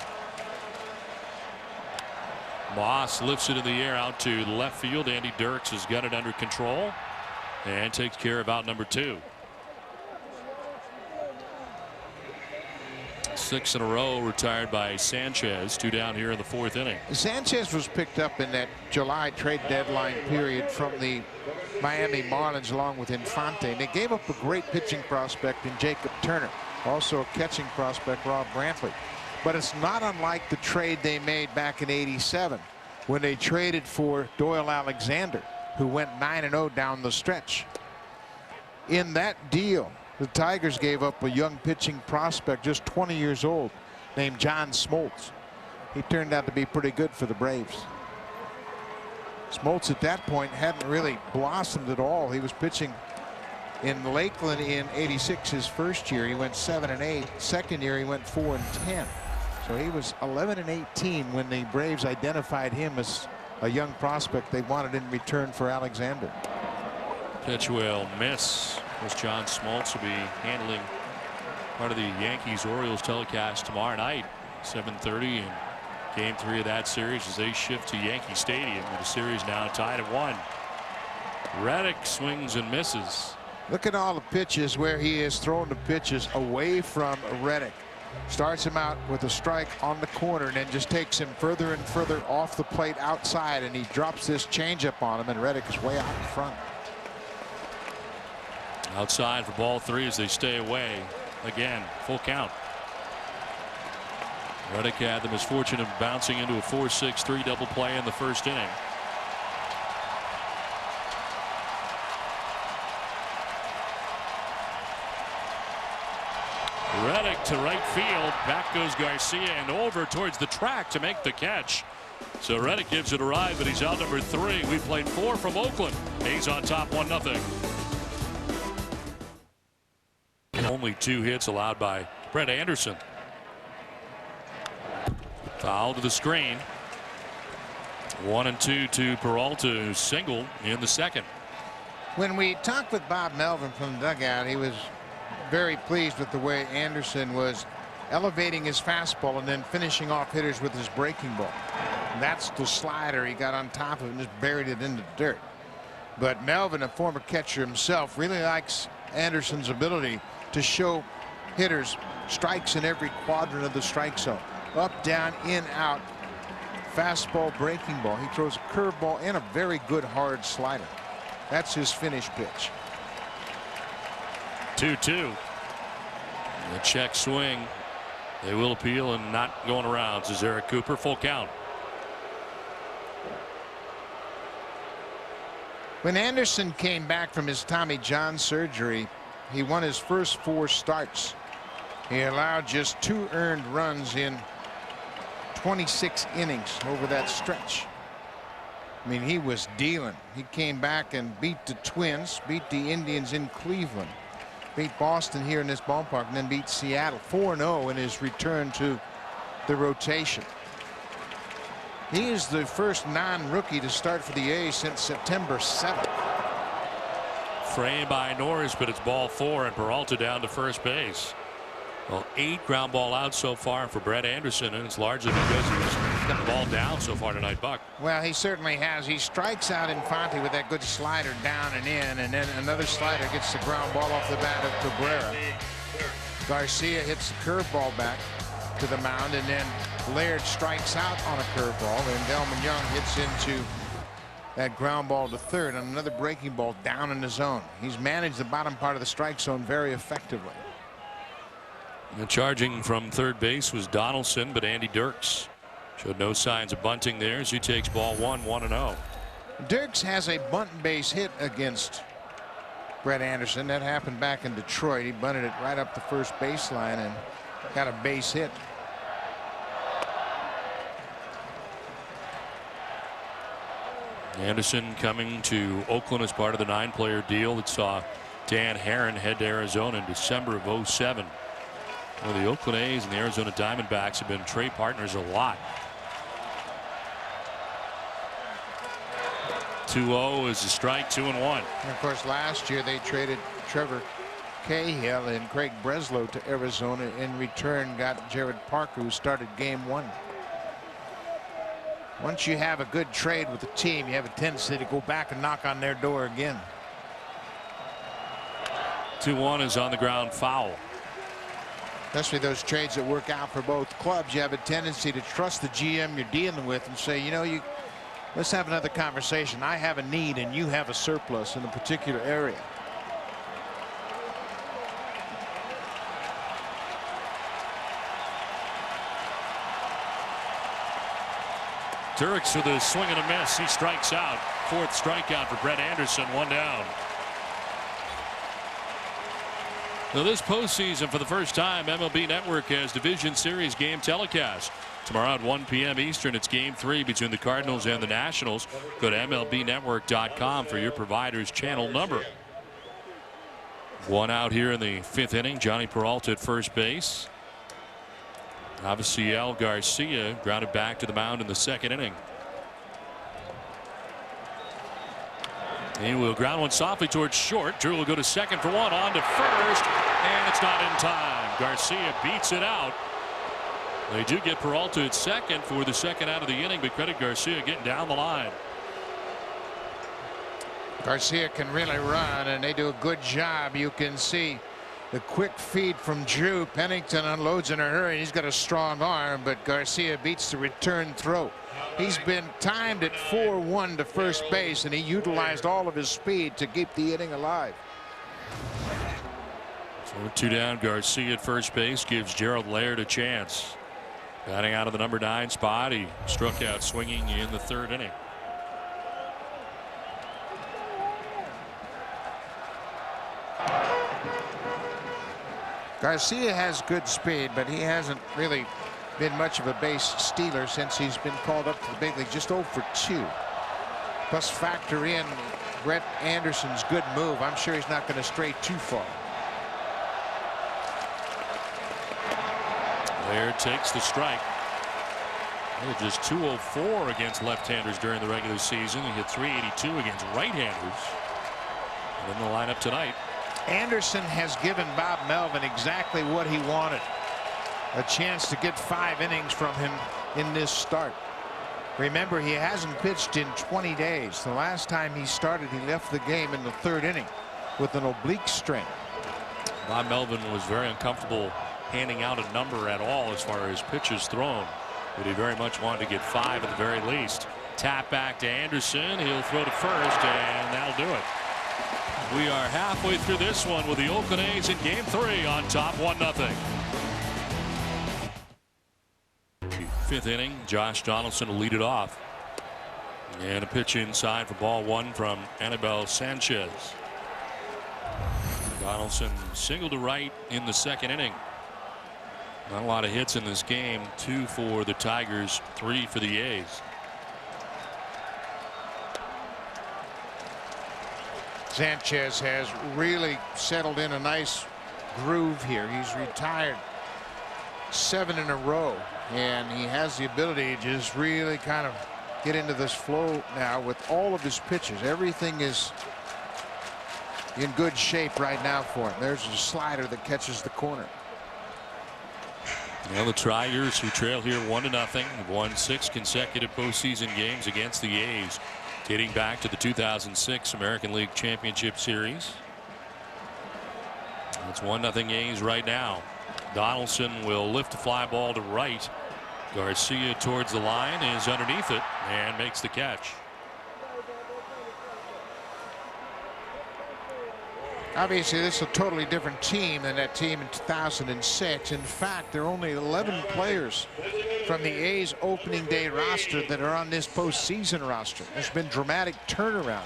Moss lifts it in the air out to left field. Andy Dirks has got it under control and takes care of out number 2. 6 in a row retired by Sanchez. 2 down here in the 4th inning. Sanchez was picked up in that July trade deadline period from the Miami Marlins along with Infante. And they gave up a great pitching prospect in Jacob Turner. Also a catching prospect, Rob Brantley. But it's not unlike the trade they made back in '87 when they traded for Doyle Alexander, who went 9-0 down the stretch. In that deal, the Tigers gave up a young pitching prospect, just 20 years old, named John Smoltz. He turned out to be pretty good for the Braves. Smoltz at that point hadn't really blossomed at all. He was pitching in Lakeland in '86 his first year. He went 7-8. Second year he went 4-10. So he was 11-18 when the Braves identified him as a young prospect they wanted in return for Alexander. Pitch will miss. Of course, John Smoltz will be handling part of the Yankees-Orioles telecast tomorrow night, 7:30, in Game 3 of that series as they shift to Yankee Stadium with the series now tied at 1. Reddick swings and misses. Look at all the pitches where he is throwing the pitches away from Reddick. Starts him out with a strike on the corner and then just takes him further and further off the plate outside, and he drops this changeup on him, and Reddick is way out in front. Outside for ball 3 as they stay away. Again, full count. Reddick had the misfortune of bouncing into a 4-6-3 double play in the first inning. Reddick to right field. Back goes Garcia and over towards the track to make the catch. So Reddick gives it a ride, but he's out number 3. We played 4 from Oakland. He's on top 1-0. Only 2 hits allowed by Brett Anderson. Foul to the screen. 1-2 to Peralta, who singled in the second. When we talked with Bob Melvin from the dugout, he was very pleased with the way Anderson was elevating his fastball and then finishing off hitters with his breaking ball. And that's the slider he got on top of and just buried it in the dirt. But Melvin, a former catcher himself, really likes Anderson's ability to show hitters strikes in every quadrant of the strike zone. Up, down, in, out. Fastball, breaking ball. He throws a curveball and a very good hard slider. That's his finish pitch. 2-2. The check swing. They will appeal and not going around. This is Eric Cooper. Full count. When Anderson came back from his Tommy John surgery, he won his first 4 starts. He allowed just 2 earned runs in 26 innings over that stretch. I mean, he was dealing. He came back and beat the Twins, beat the Indians in Cleveland, beat Boston here in this ballpark, and then beat Seattle 4-0 in his return to the rotation. He is the first non-rookie to start for the A's since September 7th. Framed by Norris, but it's ball 4 and Peralta down to first base. Well, 8 ground ball outs so far for Brett Anderson, and it's largely because he's got the ball down so far tonight, Buck. Well, he certainly has. He strikes out Infante with that good slider down and in, and then another slider gets the ground ball off the bat of Cabrera. Garcia hits the curveball back to the mound, and then Laird strikes out on a curveball, and Delman Young hits into that ground ball to third on another breaking ball down in the zone. He's managed the bottom part of the strike zone very effectively. And charging from third base was Donaldson, but Andy Dirks showed no signs of bunting there as he takes ball 1, 1-0. Dirks has a bunt base hit against Brett Anderson. That happened back in Detroit. He bunted it right up the first baseline and got a base hit. Anderson coming to Oakland as part of the 9-player deal that saw Dan Herron head to Arizona in December of '07. Well, the Oakland A's and the Arizona Diamondbacks have been trade partners a lot. 2-0 is a strike, 2-1. And of course, last year they traded Trevor Cahill and Craig Breslow to Arizona. In return, got Jared Parker, who started game 1. Once you have a good trade with the team, you have a tendency to go back and knock on their door again. 2-1 is on the ground, foul. Especially those trades that work out for both clubs, you have a tendency to trust the GM you're dealing with and say, you know, let's have another conversation. I have a need and you have a surplus in a particular area. Dirks with a swing and a miss. He strikes out. 4th strikeout for Brett Anderson. 1 down. Now this postseason, for the first time, MLB Network has Division Series game telecast. Tomorrow at 1 p.m. Eastern, it's Game 3 between the Cardinals and the Nationals. Go to MLBnetwork.com for your provider's channel number. 1 out here in the 5th inning. Johnny Peralta at first base. Avisail Garcia grounded back to the mound in the 2nd inning. He will ground one softly towards short. Drew will go to second for 1, on to first, and it's not in time. Garcia beats it out. They do get Peralta at second for the 2nd out of the inning, but credit Garcia getting down the line. Garcia can really run, and they do a good job. You can see the quick feed from Drew. Pennington unloads in a hurry. He's got a strong arm, but Garcia beats the return throw. He's been timed at 4-1 to first base, and he utilized all of his speed to keep the inning alive. So 2 down. Garcia at first base gives Gerald Laird a chance. Batting out of the number 9 spot. He struck out swinging in the 3rd inning. Garcia has good speed, but he hasn't really been much of a base stealer since he's been called up to the big league. Just 0 for 2. Plus factor in Brett Anderson's good move. I'm sure he's not going to stray too far. Laird takes the strike. Just 204 against left-handers during the regular season. He hit 382 against right-handers. And in the lineup tonight. Anderson has given Bob Melvin exactly what he wanted. A chance to get 5 innings from him in this start. Remember, he hasn't pitched in 20 days. The last time he started, he left the game in the 3rd inning with an oblique strain. Bob Melvin was very uncomfortable handing out a number at all as far as pitches thrown, but he very much wanted to get 5 at the very least. Tap back to Anderson. He'll throw to first, and that'll do it. We are halfway through this one with the Oakland A's in Game 3 on top 1-0. 5th inning. Josh Donaldson will lead it off, and a pitch inside for ball 1 from Anibal Sanchez. Donaldson single to right in the 2nd inning. Not a lot of hits in this game. 2 for the Tigers, 3 for the A's. Sanchez has really settled in a nice groove here. He's retired 7 in a row, and he has the ability to just really kind of get into this flow now with all of his pitches. Everything is in good shape right now for him. There's a slider that catches the corner. Well, the Tigers, who trail here 1-0, have won 6 consecutive postseason games against the A's, dating back to the 2006 American League Championship Series. It's 1-0 A's right now. Donaldson will lift a fly ball to right. Garcia towards the line, is underneath it and makes the catch. Obviously, this is a totally different team than that team in 2006. In fact, there are only 11 players from the A's opening day roster that are on this postseason roster. There's been dramatic turnaround.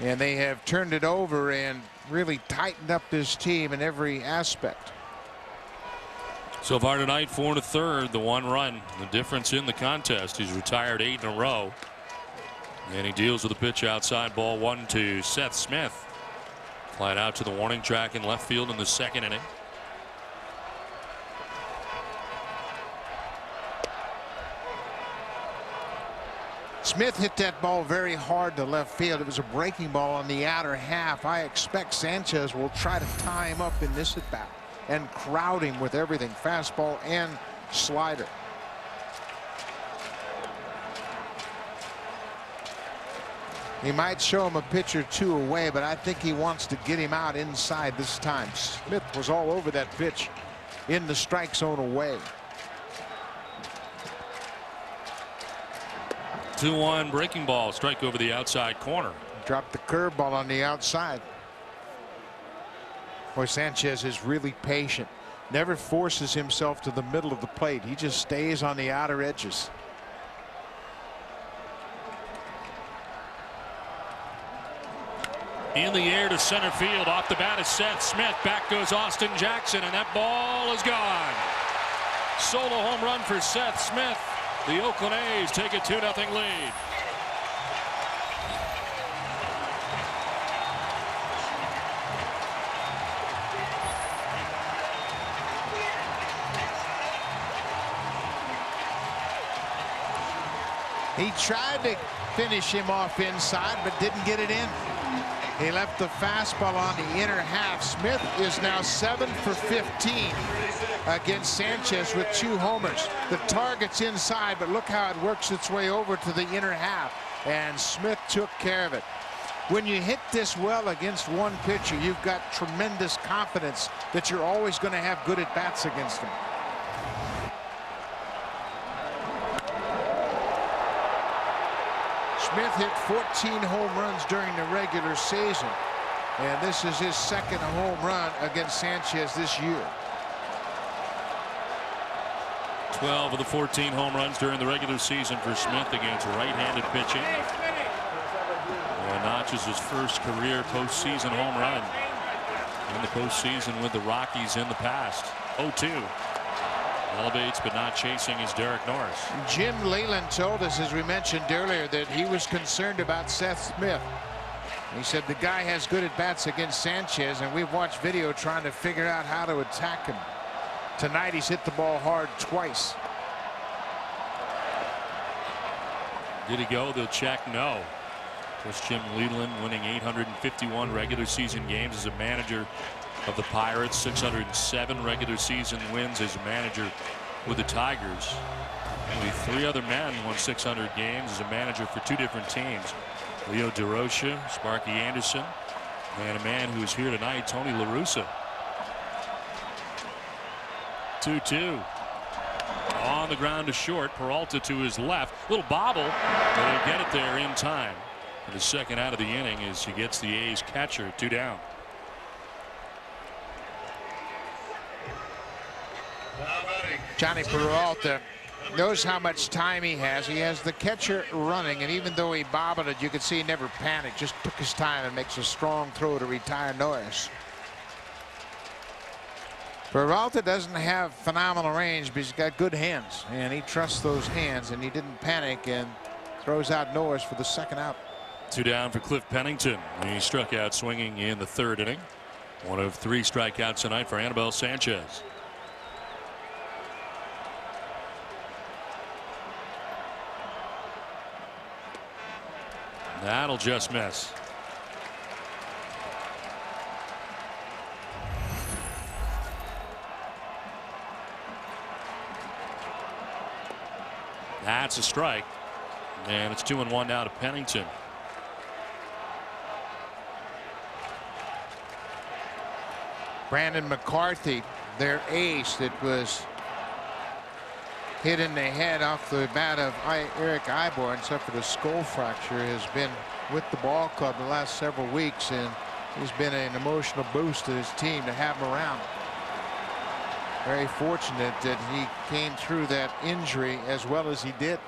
And they have turned it over and really tightened up this team in every aspect. So far tonight, 4 1/3, the 1 run, the difference in the contest. He's retired 8 in a row. And he deals with a pitch outside, ball 1 to Seth Smith. Flied out to the warning track in left field in the 2nd inning. Smith hit that ball very hard to left field. It was a breaking ball on the outer half. I expect Sanchez will try to tie him up in this at bat and crowd him with everything, fastball and slider. He might show him a pitch or two away, but I think he wants to get him out inside this time. Smith was all over that pitch in the strike zone away. 2-1 breaking ball, strike over the outside corner. Dropped the curveball on the outside. Boy, Sanchez is really patient. Never forces himself to the middle of the plate. He just stays on the outer edges. In the air to center field. Off the bat is Seth Smith. Back goes Austin Jackson, and that ball is gone. Solo home run for Seth Smith. The Oakland A's take a 2-0 lead. He tried to finish him off inside, but didn't get it in. He left the fastball on the inner half. Smith is now 7 for 15 against Sanchez with 2 homers. The target's inside, but look how it works its way over to the inner half. And Smith took care of it. When you hit this well against one pitcher, you've got tremendous confidence that you're always going to have good at-bats against him. Smith hit 14 home runs during the regular season, and this is his 2nd home run against Sanchez this year. 12 of the 14 home runs during the regular season for Smith against right-handed pitching. And notches his first career postseason home run in the postseason with the Rockies in the past. 0-2. Elevates but not chasing is Derek Norris. Jim Leyland told us, as we mentioned earlier, that he was concerned about Seth Smith. He said the guy has good at-bats against Sanchez, and we've watched video trying to figure out how to attack him. Tonight he's hit the ball hard twice. Did he go? They'll check no. That's Jim Leyland, winning 851 regular season games as a manager of the Pirates, 607 regular season wins as a manager with the Tigers. Only 3 other men won 600 games as a manager for 2 different teams. Leo DeRocha, Sparky Anderson, and a man who's here tonight, Tony La Russa. 2-2. On the ground to short. Peralta to his left. Little bobble, but he'll get it there in time. And the 2nd out of the inning as he gets the A's catcher 2 down. Johnny Peralta knows how much time he has. He has the catcher running, and even though he bobbled it, you could see he never panicked, just took his time and makes a strong throw to retire Norris. Peralta doesn't have phenomenal range, but he's got good hands, and he trusts those hands, and he didn't panic and Throws out Norris for the second out. 2 down for Cliff Pennington. He struck out swinging in the 3rd inning. One of 3 strikeouts tonight for Anibal Sanchez. That'll just miss. That's a strike. And it's 2-1 now to Pennington. Brandon McCarthy, their ace, that was hit in the head off the bat of Eric Ivor and suffered a skull fracture, has been with the ball club the last several weeks, and he's been an emotional boost to his team to have him around. Very fortunate that he came through that injury as well as he did.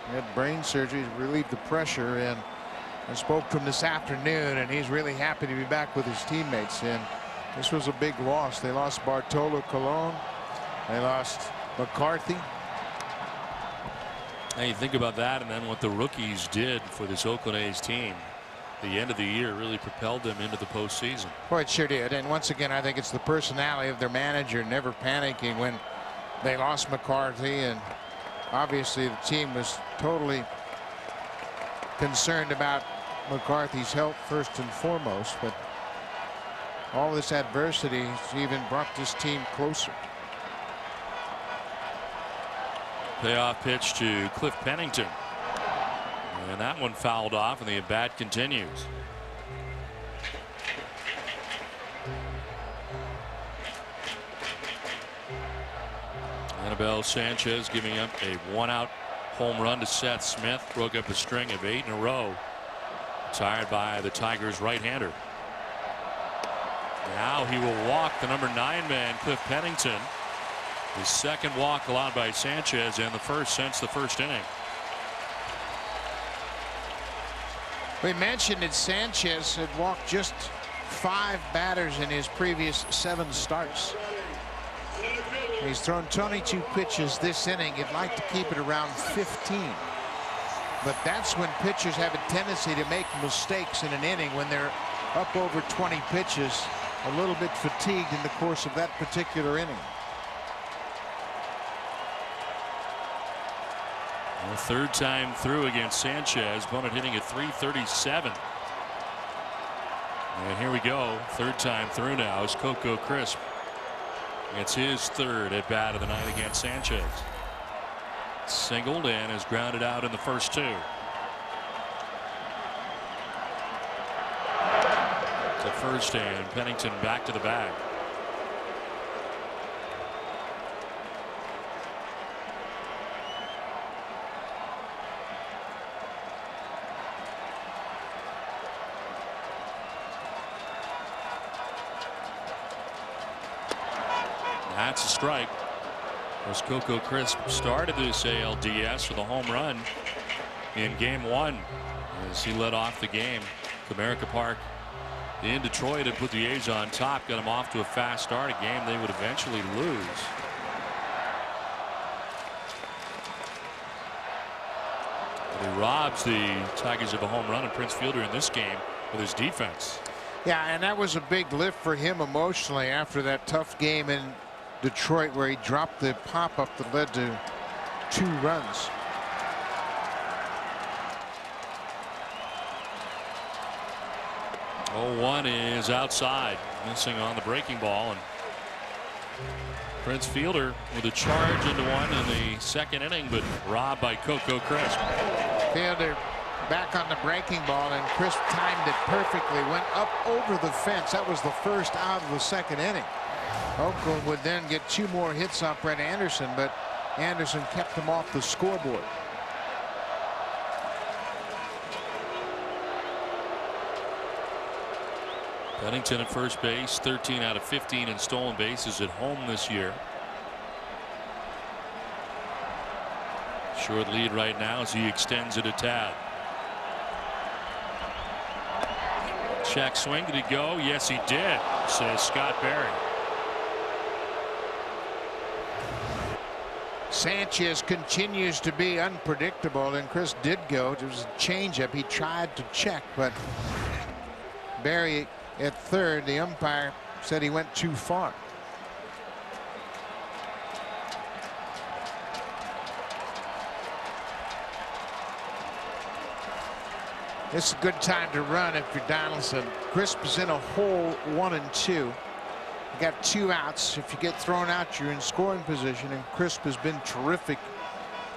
He had brain surgery to relieve the pressure, and I spoke to him this afternoon, and he's really happy to be back with his teammates. And this was a big loss. They lost Bartolo Colon. They lost McCarthy. Now you think about that, and then what the rookies did for this Oakland A's team. The end of the year really propelled them into the postseason. Well, it sure did. And once again, I think it's the personality of their manager never panicking when they lost McCarthy, and obviously the team was totally concerned about McCarthy's health first and foremost, but all this adversity has even brought this team closer. Payoff pitch to Cliff Pennington, and that one fouled off, and the at bat continues. Anibal Sanchez giving up a 1-out home run to Seth Smith, broke up a string of 8 in a row. Tired by the Tigers right-hander. Now he will walk the number 9 man, Cliff Pennington. His second walk allowed by Sanchez, and the first since the first inning. We mentioned that Sanchez had walked just 5 batters in his previous 7 starts. He's thrown 22 pitches this inning. He'd like to keep it around 15. But that's when pitchers have a tendency to make mistakes in an inning, when they're up over 20 pitches, a little bit fatigued in the course of that particular inning. The 3rd time through against Sanchez. Opponent hitting at .337. And here we go. 3rd time through now is Coco Crisp. It's his 3rd at bat of the night against Sanchez. Singled and is grounded out in the first 2. To first, and Pennington back to the bag. That's a strike. As Coco Crisp started this ALDS with a home run in game 1 as he led off the game. Comerica Park in Detroit had put the A's on top, got them off to a fast start, a game they would eventually lose. But he robs the Tigers of a home run, and Prince Fielder in this game with his defense. Yeah, and that was a big lift for him emotionally after that tough game in Detroit, where he dropped the pop-up that led to 2 runs. Oh, 1 is outside, missing on the breaking ball, and Prince Fielder with a charge into 1 in the 2nd inning, but robbed by Coco Crisp. Fielder back on the breaking ball, and Crisp timed it perfectly, went up over the fence. That was the first out of the 2nd inning. Oakland would then get 2 more hits off Brett Anderson, but Anderson kept him off the scoreboard. Pennington at first base, 13 out of 15 in stolen bases at home this year. Short lead right now as he extends it a tad. Check swing. Did he go? Yes, he did, says Scott Berry. Sanchez continues to be unpredictable, and Chris did go. It was a changeup. He tried to check, but Barry at third, the umpire said he went too far. It's a good time to run if you're Donaldson. Crisp is in a hole 1 and 2. You got 2 outs. If you get thrown out, you're in scoring position, and Crisp has been terrific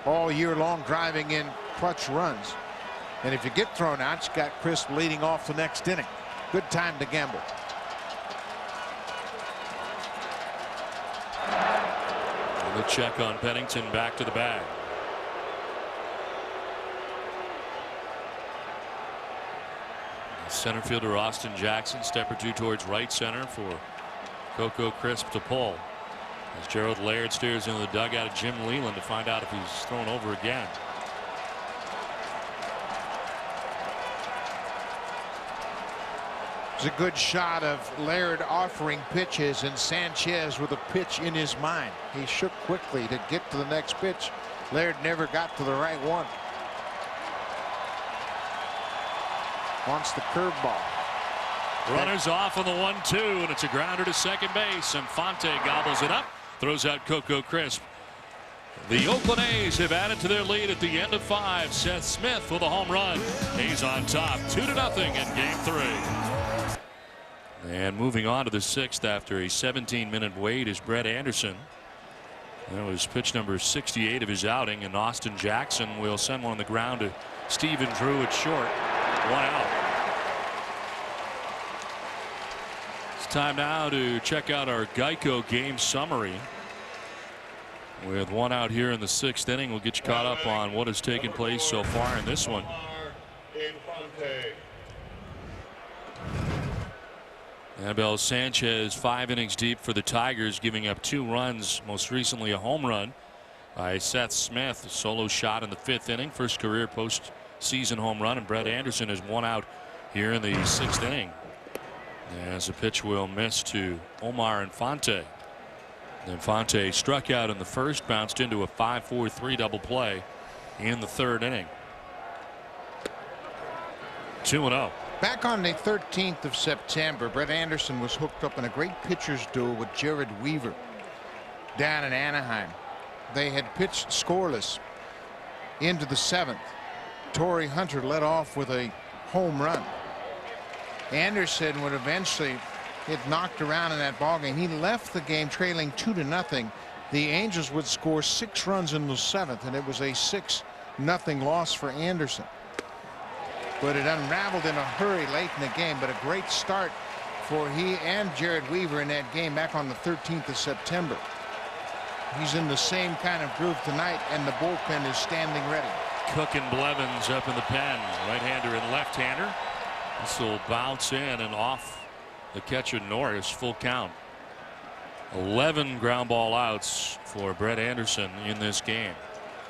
all year long, driving in clutch runs. And if you get thrown out, you got Crisp leading off the next inning. Good time to gamble. And the check on Pennington, back to the bag. Center fielder Austin Jackson, step or two towards right center for Coco Crisp to pull. As Gerald Laird steers into the dugout of Jim Leland to find out if he's thrown over again. It's a good shot of Laird offering pitches and Sanchez with a pitch in his mind. He shook quickly to get to the next pitch. Laird never got to the right one. Wants the curveball. Runners off on the 1-2, and it's a grounder to second base. Infante gobbles it up, throws out Coco Crisp. The Oakland A's have added to their lead at the end of 5. Seth Smith with a home run. A's on top 2-0 in game 3. And moving on to the 6th after a 17-minute wait is Brett Anderson. That was pitch number 68 of his outing, and Austin Jackson will send one on the ground to Stephen Drew at short. 1 out. It's time now to check out our Geico game summary. With 1 out here in the 6th inning, we'll get you caught up on what has taken place so far in this one. Anibal Sanchez 5 innings deep for the Tigers, giving up 2 runs, most recently a home run by Seth Smith. A solo shot in the 5th inning, first career postseason home run, and Brett Anderson is 1 out here in the 6th inning. As the pitch will miss to Omar Infante. Infante struck out in the 1st, bounced into a 5-4-3 double play in the 3rd inning. 2-0. Back on the 13th of September, Brett Anderson was hooked up in a great pitcher's duel with Jared Weaver down in Anaheim. They had pitched scoreless into the 7th. Torrey Hunter led off with a home run. Anderson would eventually get knocked around in that ballgame. He left the game trailing 2-0. The Angels would score 6 runs in the 7th, and it was a 6-0 loss for Anderson. But it unraveled in a hurry late in the game. But a great start for he and Jared Weaver in that game back on the 13th of September. He's in the same kind of groove tonight, and the bullpen is standing ready. Cook and Blevins up in the pen, right-hander and left-hander. This will bounce in and off the catcher Norris. Full count. 11 ground ball outs for Brett Anderson in this game.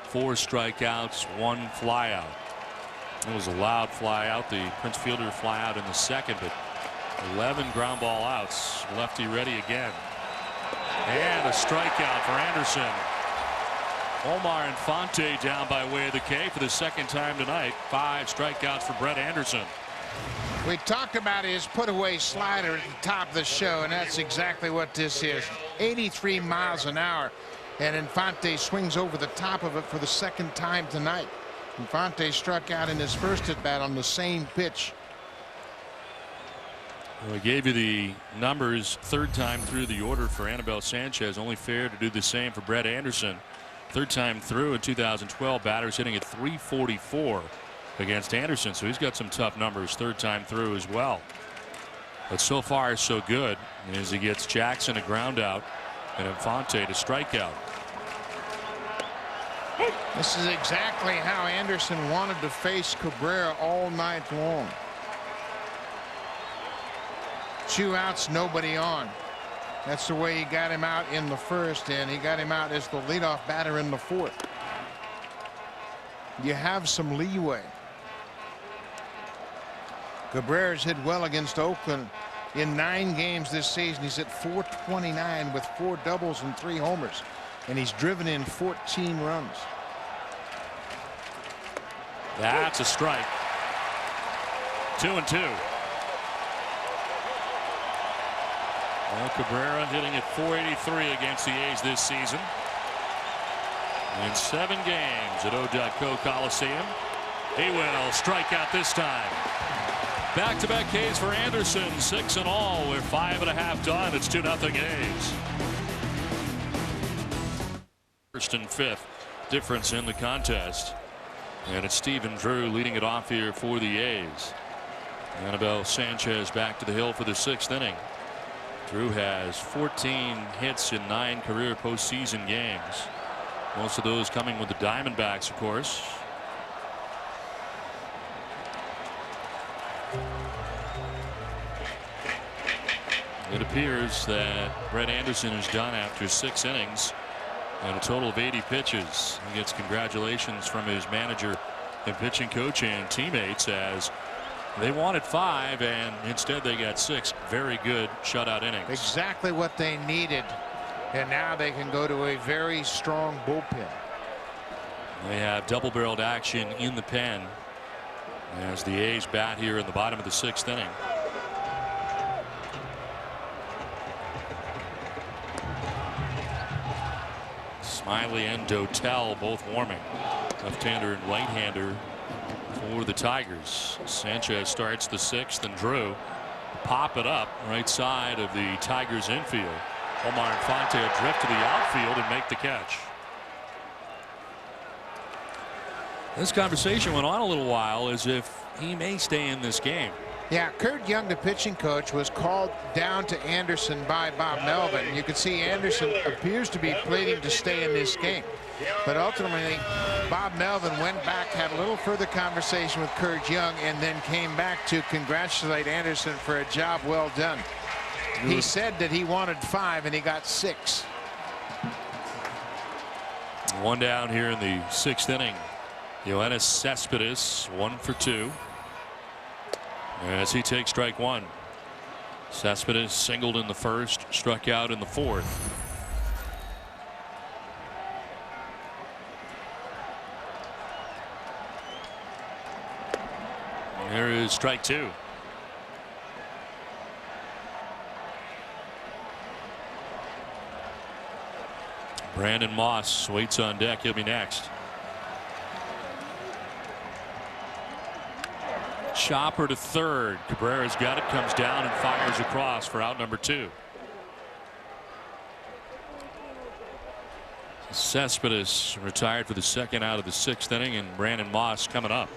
4 strikeouts, 1 flyout. It was a loud flyout. The Prince Fielder flyout in the 2nd, but 11 ground ball outs. Lefty ready again. And a strikeout for Anderson. Omar Infante down by way of the K for the 2nd time tonight. 5 strikeouts for Brett Anderson. We talked about his put-away slider at the top of the show, and that's exactly what this is. 83 miles an hour, and Infante swings over the top of it for the 2nd time tonight. Infante struck out in his first at-bat on the same pitch. Well, we gave you the numbers 3rd time through the order for Anibal Sanchez. Only fair to do the same for Brett Anderson. 3rd time through in 2012. Batters hitting at .344 against Anderson, so he's got some tough numbers 3rd time through as well. But so far so good as he gets Jackson a ground out and Infante to strike out. This is exactly how Anderson wanted to face Cabrera all night long. 2 outs, nobody on. That's the way he got him out in the 1st, and he got him out as the leadoff batter in the 4th. You have some leeway. Cabrera's hit well against Oakland in 9 games this season. He's at .429 with 4 doubles and 3 homers. and he's driven in 14 runs. That's a strike. 2-2. Well, Cabrera hitting at .483 against the A's this season. In 7 games at O.Co Coliseum. He will strike out this time. Back-to-back Ks for Anderson, 6 in all. We're 5.5 done. It's 2-0 A's. First and 5th difference in the contest. And it's Stephen Drew leading it off here for the A's. Anibal Sanchez back to the hill for the 6th inning. Drew has 14 hits in 9 career postseason games. Most of those coming with the Diamondbacks, of course. It appears that Brett Anderson is done after 6 innings and a total of 80 pitches. He gets congratulations from his manager and pitching coach and teammates, as they wanted 5 and instead they got 6 very good shutout innings. Exactly what they needed, and now they can go to a very strong bullpen. They have double-barreled action in the pen as the A's bat here in the bottom of the 6th inning. Smiley and Dotel both warming. Left-hander and right-hander for the Tigers. Sanchez starts the 6th, and Drew pop it up right side of the Tigers infield. Omar Infante drift to the outfield and make the catch. This conversation went on a little while as if he may stay in this game. Yeah, Kurt Young, the pitching coach, was called down to Anderson by Bob Melvin. You can see Anderson appears to be pleading to stay in this game. But ultimately, Bob Melvin went back, had a little further conversation with Kurt Young, and then came back to congratulate Anderson for a job well done. He said that he wanted 5 and he got 6. One down here in the 6th inning. Yoenis Cespedes 1 for 2 as he takes strike 1. Cespedes singled in the 1st, struck out in the 4th. There is strike 2. Brandon Moss waits on deck. He'll be next. Chopper to 3rd. Cabrera's got it, comes down and fires across for out number 2. Cespedes retired for the 2nd out of the 6th inning, and Brandon Moss coming up.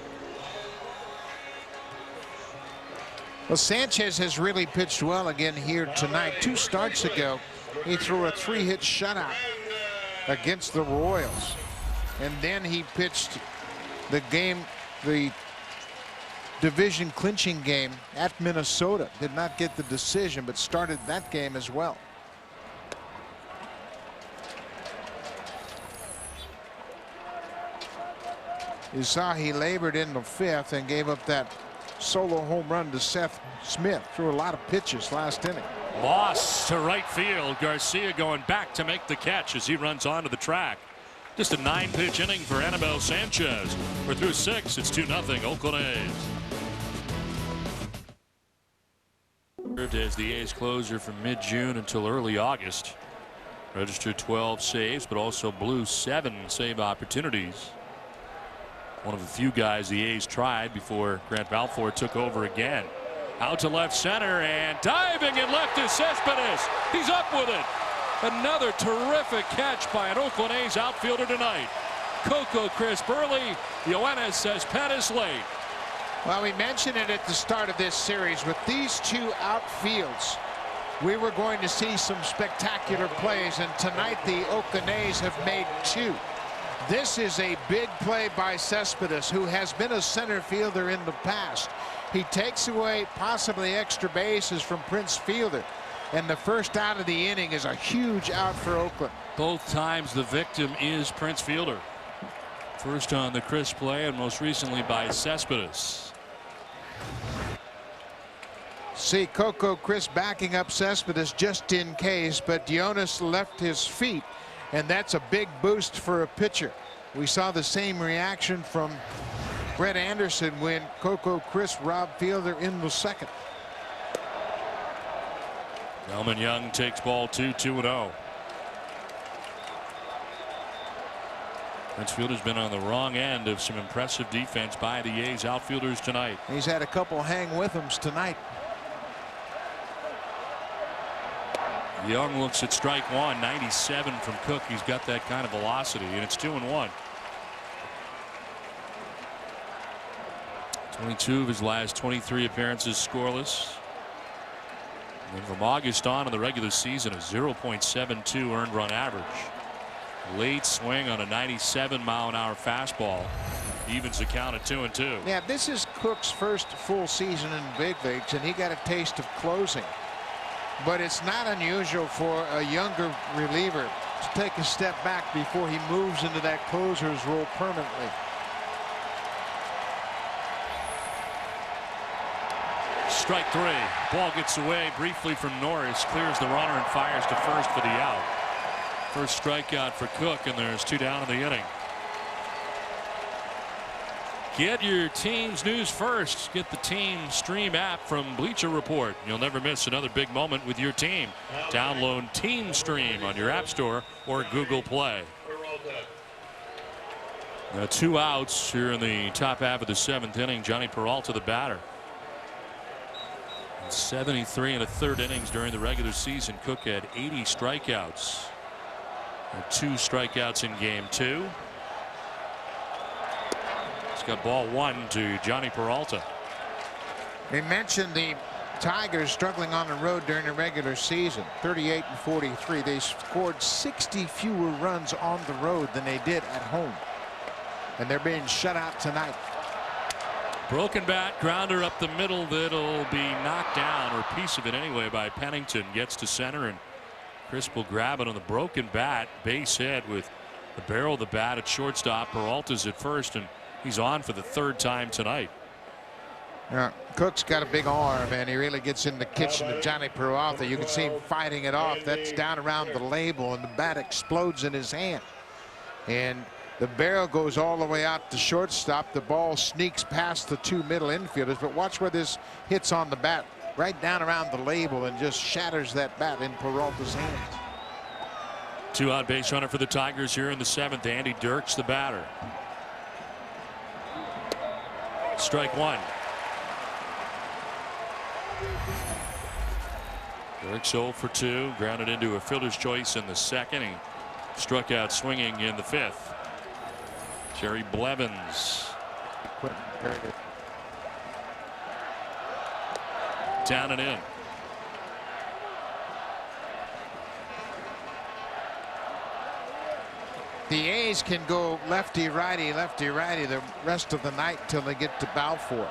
Well, Sanchez has really pitched well again here tonight. 2 starts ago, he threw a 3-hit shutout against the Royals, and then he pitched the game, the division clinching game at Minnesota. Did not get the decision, but started that game as well. You saw he labored in the 5th and gave up that solo home run to Seth Smith. Threw a lot of pitches last inning. Moss to right field. Garcia going back to make the catch as he runs onto the track. Just a 9-pitch inning for Anibal Sanchez. We're through 6. It's 2-0 Oakland A's. Served as the A's closer from mid-June until early August. Registered 12 saves, but also blew 7 save opportunities. One of the few guys the A's tried before Grant Balfour took over again. Out to left center, and diving in left is Cespedes. He's up with it. Another terrific catch by an Oakland A's outfielder tonight. Coco crisp early. Yoenis Cespedes late. Well, we mentioned it at the start of this series. With these 2 outfields, we were going to see some spectacular plays, and tonight the Oakland A's have made 2. This is a big play by Cespedes, who has been a center fielder in the past. He takes away possibly extra bases from Prince Fielder, and the first out of the inning is a huge out for Oakland. Both times the victim is Prince Fielder. First on the crisp play, and most recently by Cespedes. See Coco Crisp backing up Cespedes just in case, but Yoenis left his feet And that's a big boost for a pitcher. We saw the same reaction from Brett Anderson when Coco Chris robbed Fielder in the second. Delman Young takes ball 2, 2-0. Prince Fielder's been on the wrong end of some impressive defense by the A's outfielders tonight. He's had a couple hang with him tonight. Young looks at strike one. 97 from Cook. He's got that kind of velocity, and it's 2-1. 22 of his last 23 appearances scoreless. And from August on in the regular season, a 0.72 earned run average. Late swing on a 97-mile-an-hour fastball evens the count at 2-2. Yeah, this is Cook's first full season in the big leagues, and he got a taste of closing. But it's not unusual for a younger reliever to take a step back before he moves into that closer's role permanently. Strike 3. Ball gets away briefly from Norris, clears the runner and fires to first for the out. First strikeout for Cook, and there's 2 down in the inning. Get your team's news first. Get the Team Stream app from Bleacher Report. You'll never miss another big moment with your team. Download Team Stream on your App Store or Google Play. Now 2 outs here in the top half of the 7th inning. Johnny Peralta, the batter. 73 1/3 innings during the regular season. Cook had 80 strikeouts. 2 strikeouts in game 2. It's got ball 1 to Johnny Peralta. We mentioned the Tigers struggling on the road during the regular season. 38 and 43. They scored 60 fewer runs on the road than they did at home. And they're being shut out tonight. Broken bat, grounder up the middle that'll be knocked down, or a piece of it anyway, by Pennington. Gets to center, and Crisp will grab it on the broken bat. Base hit with the barrel of the bat at shortstop. Peralta's at first, and he's on for the 3rd time tonight. Cook's got a big arm, and he really gets in the kitchen of Johnny Peralta. You can see him fighting it off. That's down around the label, and the bat explodes in his hand. And the barrel goes all the way out to shortstop. The ball sneaks past the 2 middle infielders, but watch where this hits on the bat. Right down around the label and just shatters that bat in Peralta's hands. 2-out base runner for the Tigers here in the 7th. Andy Dirks, the batter. Strike 1. Dirks 0 for 2. Grounded into a fielder's choice in the 2nd. He struck out swinging in the 5th. Jerry Blevins. Down and in. The A's can go lefty righty the rest of the night till they get to Balfour.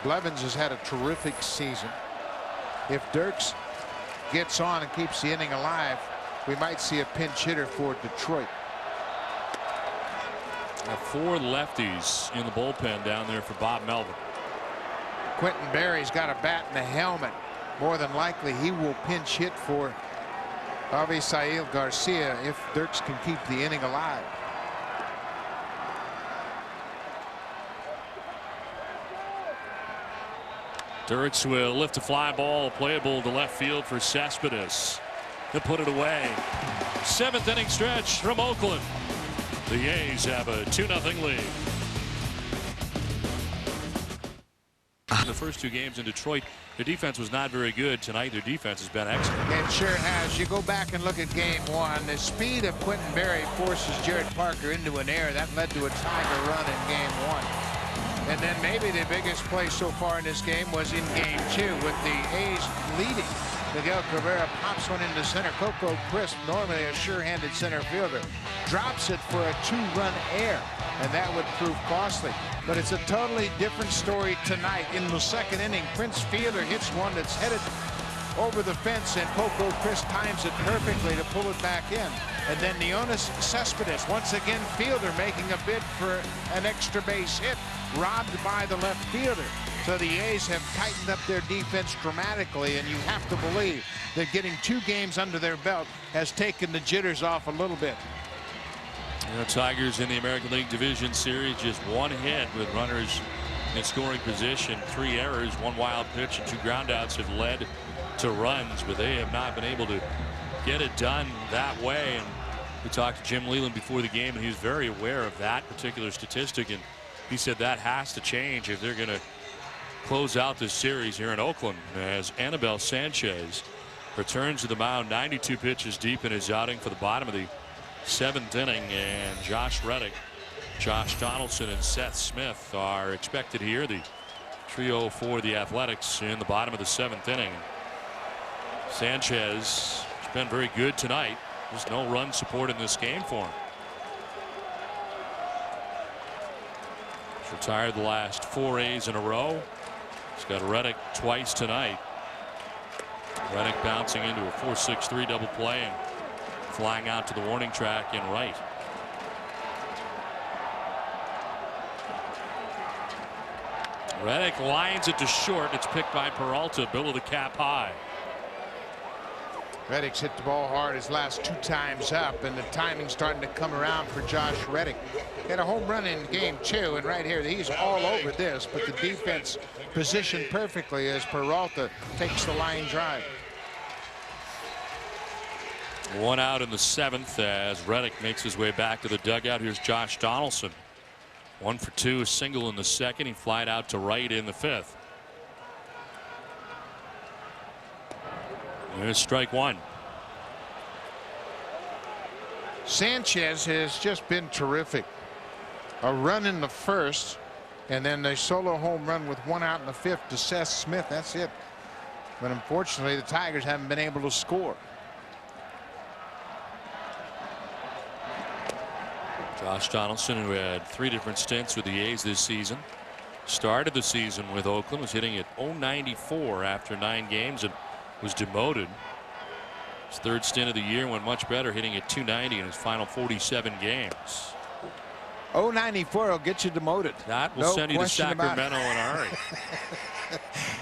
Blevins has had a terrific season. If Dirks gets on and keeps the inning alive, we might see a pinch hitter for Detroit. Now 4 lefties in the bullpen down there for Bob Melvin. Quentin Berry's got a bat and a helmet. More than likely he will pinch hit for Avisail Garcia if Dirks can keep the inning alive. Dirks will lift a fly ball, playable to left field for Cespedes. He'll put it away. 7th inning stretch from Oakland. The A's have a 2-0 lead. In the first 2 games in Detroit, their defense was not very good. Tonight, their defense has been excellent. It sure has. You go back and look at game 1. The speed of Quentin Berry forces Jared Parker into an error. That led to a Tiger run in game 1. And then maybe the biggest play so far in this game was in game 2 with the A's leading. Miguel Cabrera pops one into center. Coco Crisp, normally a sure-handed center fielder, drops it for a 2-run error, and that would prove costly. But it's a totally different story tonight. In the 2nd inning, Prince Fielder hits one that's headed over the fence, and Coco Crisp times it perfectly to pull it back in. And then Neonis Cespedes, once again Fielder making a bid for an extra base hit, robbed by the left fielder. So the A's have tightened up their defense dramatically, and you have to believe that getting 2 games under their belt has taken the jitters off a little bit. The Tigers in the American League Division Series just 1 hit with runners in scoring position. 3 errors, 1 wild pitch, and 2 groundouts have led to runs, but they have not been able to get it done that way. And we talked to Jim Leland before the game, and he was very aware of that particular statistic, and he said that has to change if they're going to close out this series here in Oakland, as Anibal Sanchez returns to the mound. 92 pitches deep in his outing for the bottom of the 7th inning, and Josh Reddick, Josh Donaldson, and Seth Smith are expected here, the trio for the Athletics, in the bottom of the 7th inning. Sanchez has been very good tonight. There's no run support in this game for him. He's retired the last 4 A's in a row. He's got Reddick twice tonight. Reddick bouncing into a 4-6-3 double play and flying out to the warning track in right. Reddick lines it to short. It's picked by Peralta, below the cap high. Reddick's hit the ball hard his last 2 times up, and the timing's starting to come around for Josh Reddick. He had a home run in game 2, and right here he's all over this, but the defense positioned perfectly as Peralta takes the line drive. 1 out in the 7th as Reddick makes his way back to the dugout. Here's Josh Donaldson. 1 for 2, a single in the 2nd. He flied out to right in the 5th. There's strike 1. Sanchez has just been terrific. A run in the 1st, and then a solo home run with 1 out in the 5th to Seth Smith. That's it. But unfortunately, the Tigers haven't been able to score. Josh Donaldson, who had 3 different stints with the A's this season, started the season with Oakland, was hitting at .094 after 9 games and was demoted. His 3rd stint of the year went much better, hitting at .290 in his final 47 games. .094 will get you demoted. That will send you to Sacramento in a hurry.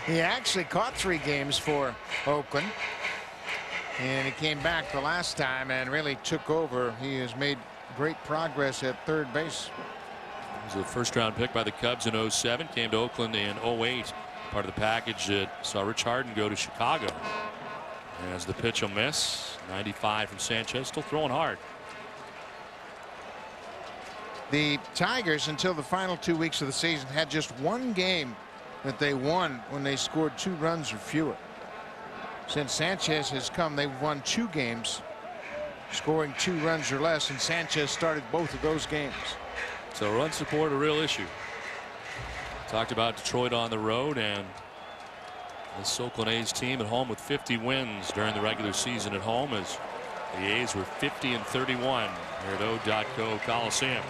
He actually caught 3 games for Oakland, and he came back the last time and really took over. He has made great progress at 3rd base. He was a 1st-round pick by the Cubs in '07, came to Oakland in '08. Part of the package that saw Rich Harden go to Chicago. As the pitch will miss. 95 from Sanchez, still throwing hard. The Tigers, until the final 2 weeks of the season, had just 1 game that they won when they scored 2 runs or fewer. Since Sanchez has come, they've won 2 games scoring 2 runs or less, and Sanchez started both of those games. So run support a real issue. Talked about Detroit on the road, and this Oakland A's team at home with 50 wins during the regular season at home, as the A's were 50-31 here at O.co Coliseum.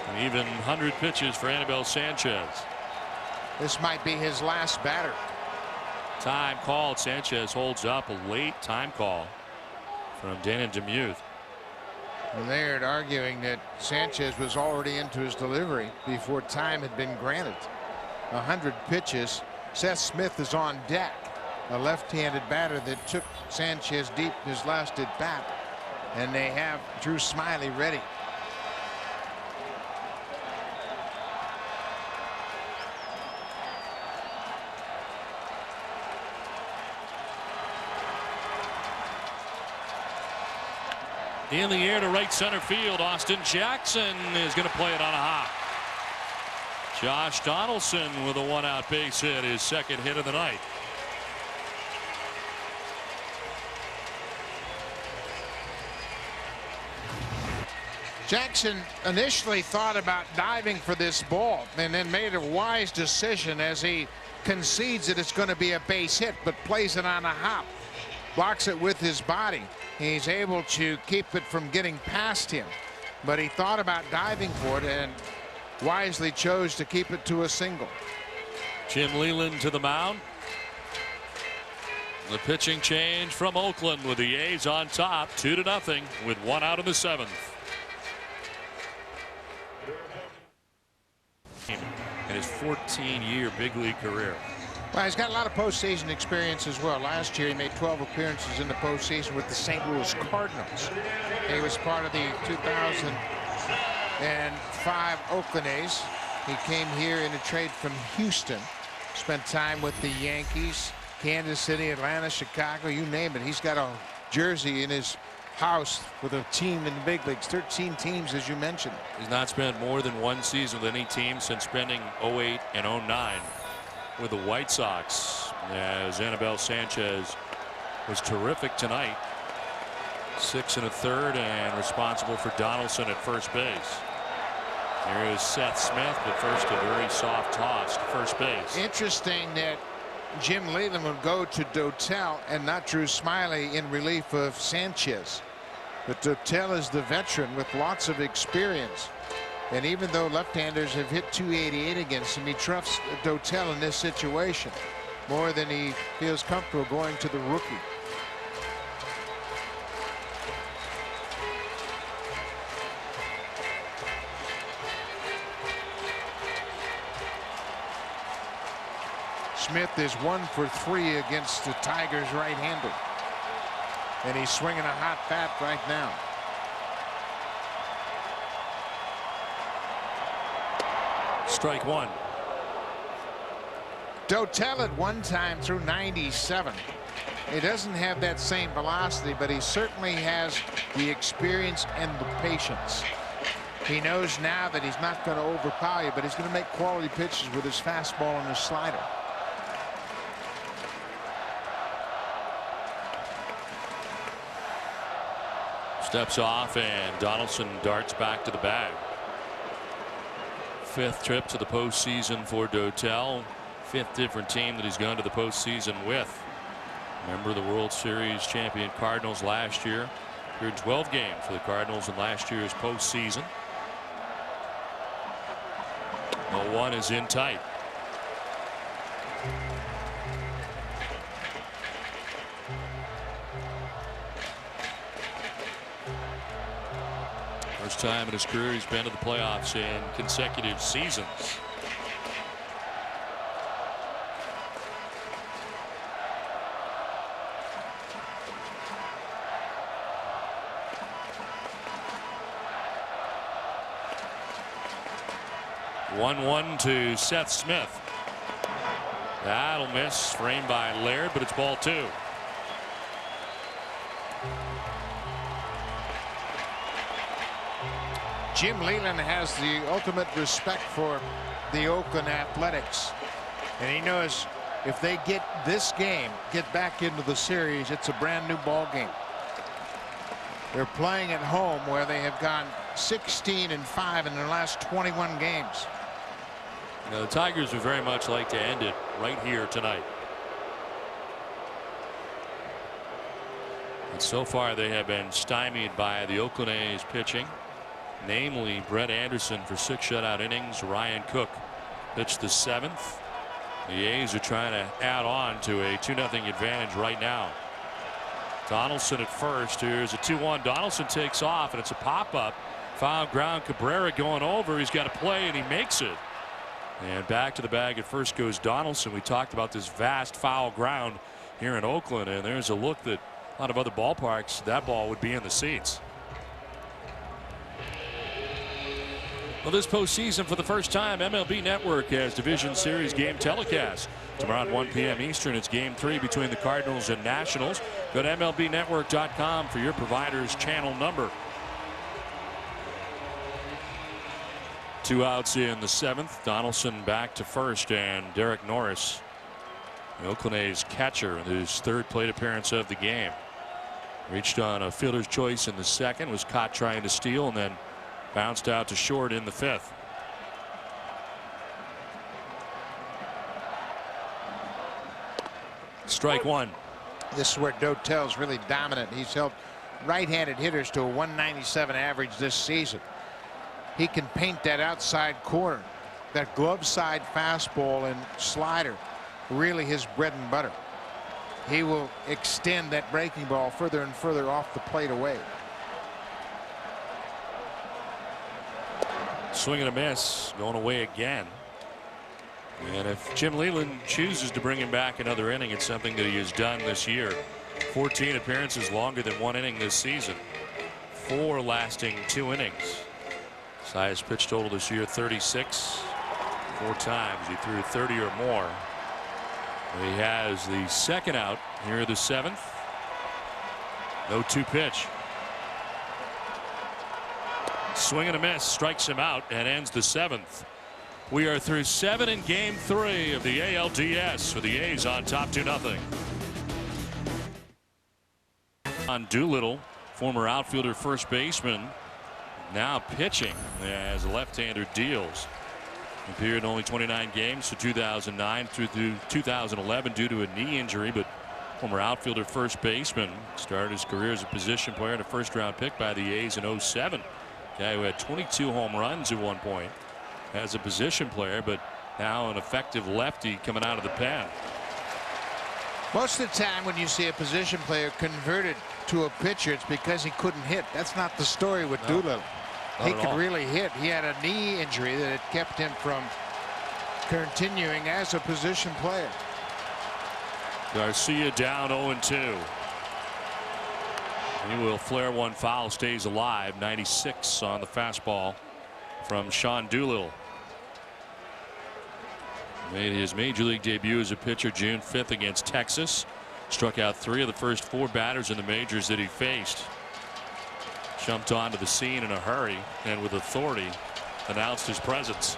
And even 100 pitches for Anibal Sanchez. This might be his last batter. Time called. Sanchez holds up a late time call from Dana Demuth. And they're arguing that Sanchez was already into his delivery before time had been granted. 100 pitches. Seth Smith is on deck, a left-handed batter that took Sanchez deep his last at bat, and they have Drew Smiley ready. In the air to right center field. Austin Jackson is going to play it on a hop. Josh Donaldson with a 1-out base hit, his 2nd hit of the night. Jackson initially thought about diving for this ball and then made a wise decision as he concedes that it's going to be a base hit, but plays it on a hop. Blocks it with his body. He's able to keep it from getting past him, but he thought about diving for it and wisely chose to keep it to a single. Jim Leland to the mound. The pitching change from Oakland with the A's on top 2-0 with 1 out in the 7th. in his 14-year big league career. Well, he's got a lot of postseason experience as well. Last year, he made 12 appearances in the postseason with the St. Louis Cardinals. He was part of the 2005 Oakland A's. He came here in a trade from Houston, spent time with the Yankees, Kansas City, Atlanta, Chicago, you name it. He's got a jersey in his house with a team in the big leagues, 13 teams, as you mentioned. He's not spent more than one season with any team since spending 08 and 09 with the White Sox, as Anibal Sanchez was terrific tonight. 6 1/3 and responsible for Donaldson at first base. There is Seth Smith, but first a very soft toss to first base. Interesting that Jim Leland would go to Dotel and not Drew Smiley in relief of Sanchez. But Dotel is the veteran with lots of experience. And even though left-handers have hit .288 against him, he trusts Dotel in this situation more than he feels comfortable going to the rookie. Smith is 1 for 3 against the Tigers right-hander. And he's swinging a hot bat right now. Strike one. Dotel at one time threw 97. He doesn't have that same velocity, but he certainly has the experience and the patience. He knows now that he's not going to overpower you, but he's going to make quality pitches with his fastball and his slider. Steps off and Donaldson darts back to the bag. 5th trip to the postseason for Dotel. 5th different team that he's gone to the postseason with. Member of the World Series champion Cardinals last year. Appeared in 12 games for the Cardinals in last year's postseason. 0-1 is in tight. First time in his career he's been to the playoffs in consecutive seasons. One to Seth Smith. That'll miss, framed by Laird, but it's ball 2. Jim Leland has the ultimate respect for the Oakland Athletics, and he knows if they get this game, get back into the series, it's a brand new ball game. They're playing at home where they have gone 16-5 in their last 21 games. You know, the Tigers would very much like to end it right here tonight. And so far they have been stymied by the Oakland A's pitching. Namely Brett Anderson for 6 shutout innings. Ryan Cook pitched the 7th. The A's are trying to add on to a 2-0 advantage right now. Donaldson at first. Here's a 2-1. Donaldson takes off and it's a pop-up. Foul ground. Cabrera going over. He's got a play and he makes it. And back to the bag at first goes Donaldson. We talked about this vast foul ground here in Oakland, and there's a look that a lot of other ballparks that ball would be in the seats. Well, this postseason, for the first time, MLB Network has Division Series game telecast. Tomorrow at 1 p.m. Eastern, it's Game 3 between the Cardinals and Nationals. Go to MLBnetwork.com for your provider's channel number. 2 outs in the 7th. Donaldson back to first, and Derek Norris, the Oakland A's catcher, in his 3rd plate appearance of the game. Reached on a fielder's choice in the 2nd, was caught trying to steal, and then bounced out to short in the 5th. Strike one. This is where Dotel's really dominant. He's held right-handed hitters to a 197 average this season. He can paint that outside corner. That glove side fastball and slider, really his bread and butter. He will extend that breaking ball further and further off the plate away. Swing and a miss, going away again. And if Jim Leland chooses to bring him back another inning, it's something that he has done this year. 14 appearances, longer than 1 inning this season. 4 lasting 2 innings. His highest pitch total this year, 36. 4 times he threw 30 or more. He has the second out here, the 7th. 0-2 pitch. Swing and a miss, strikes him out and ends the 7th. We are through 7 in game 3 of the ALDS with the A's on top 2-0. On Doolittle, former outfielder, first baseman, now pitching as a left-hander deals. Appeared in only 29 games from 2009 through 2011 due to a knee injury, but former outfielder, first baseman, started his career as a position player and a first-round pick by the A's in 07. Guy who had 22 home runs at one point as a position player, but now an effective lefty coming out of the pen. Most of the time when you see a position player converted to a pitcher, it's because he couldn't hit. That's not the story with Doolittle. He could really hit. He had a knee injury that had kept him from continuing as a position player. Garcia down 0-2. He will flare one foul, stays alive. 96 on the fastball from Sean Doolittle. Made his major league debut as a pitcher June 5th against Texas. Struck out 3 of the first 4 batters in the majors that he faced. Jumped onto the scene in a hurry and with authority announced his presence.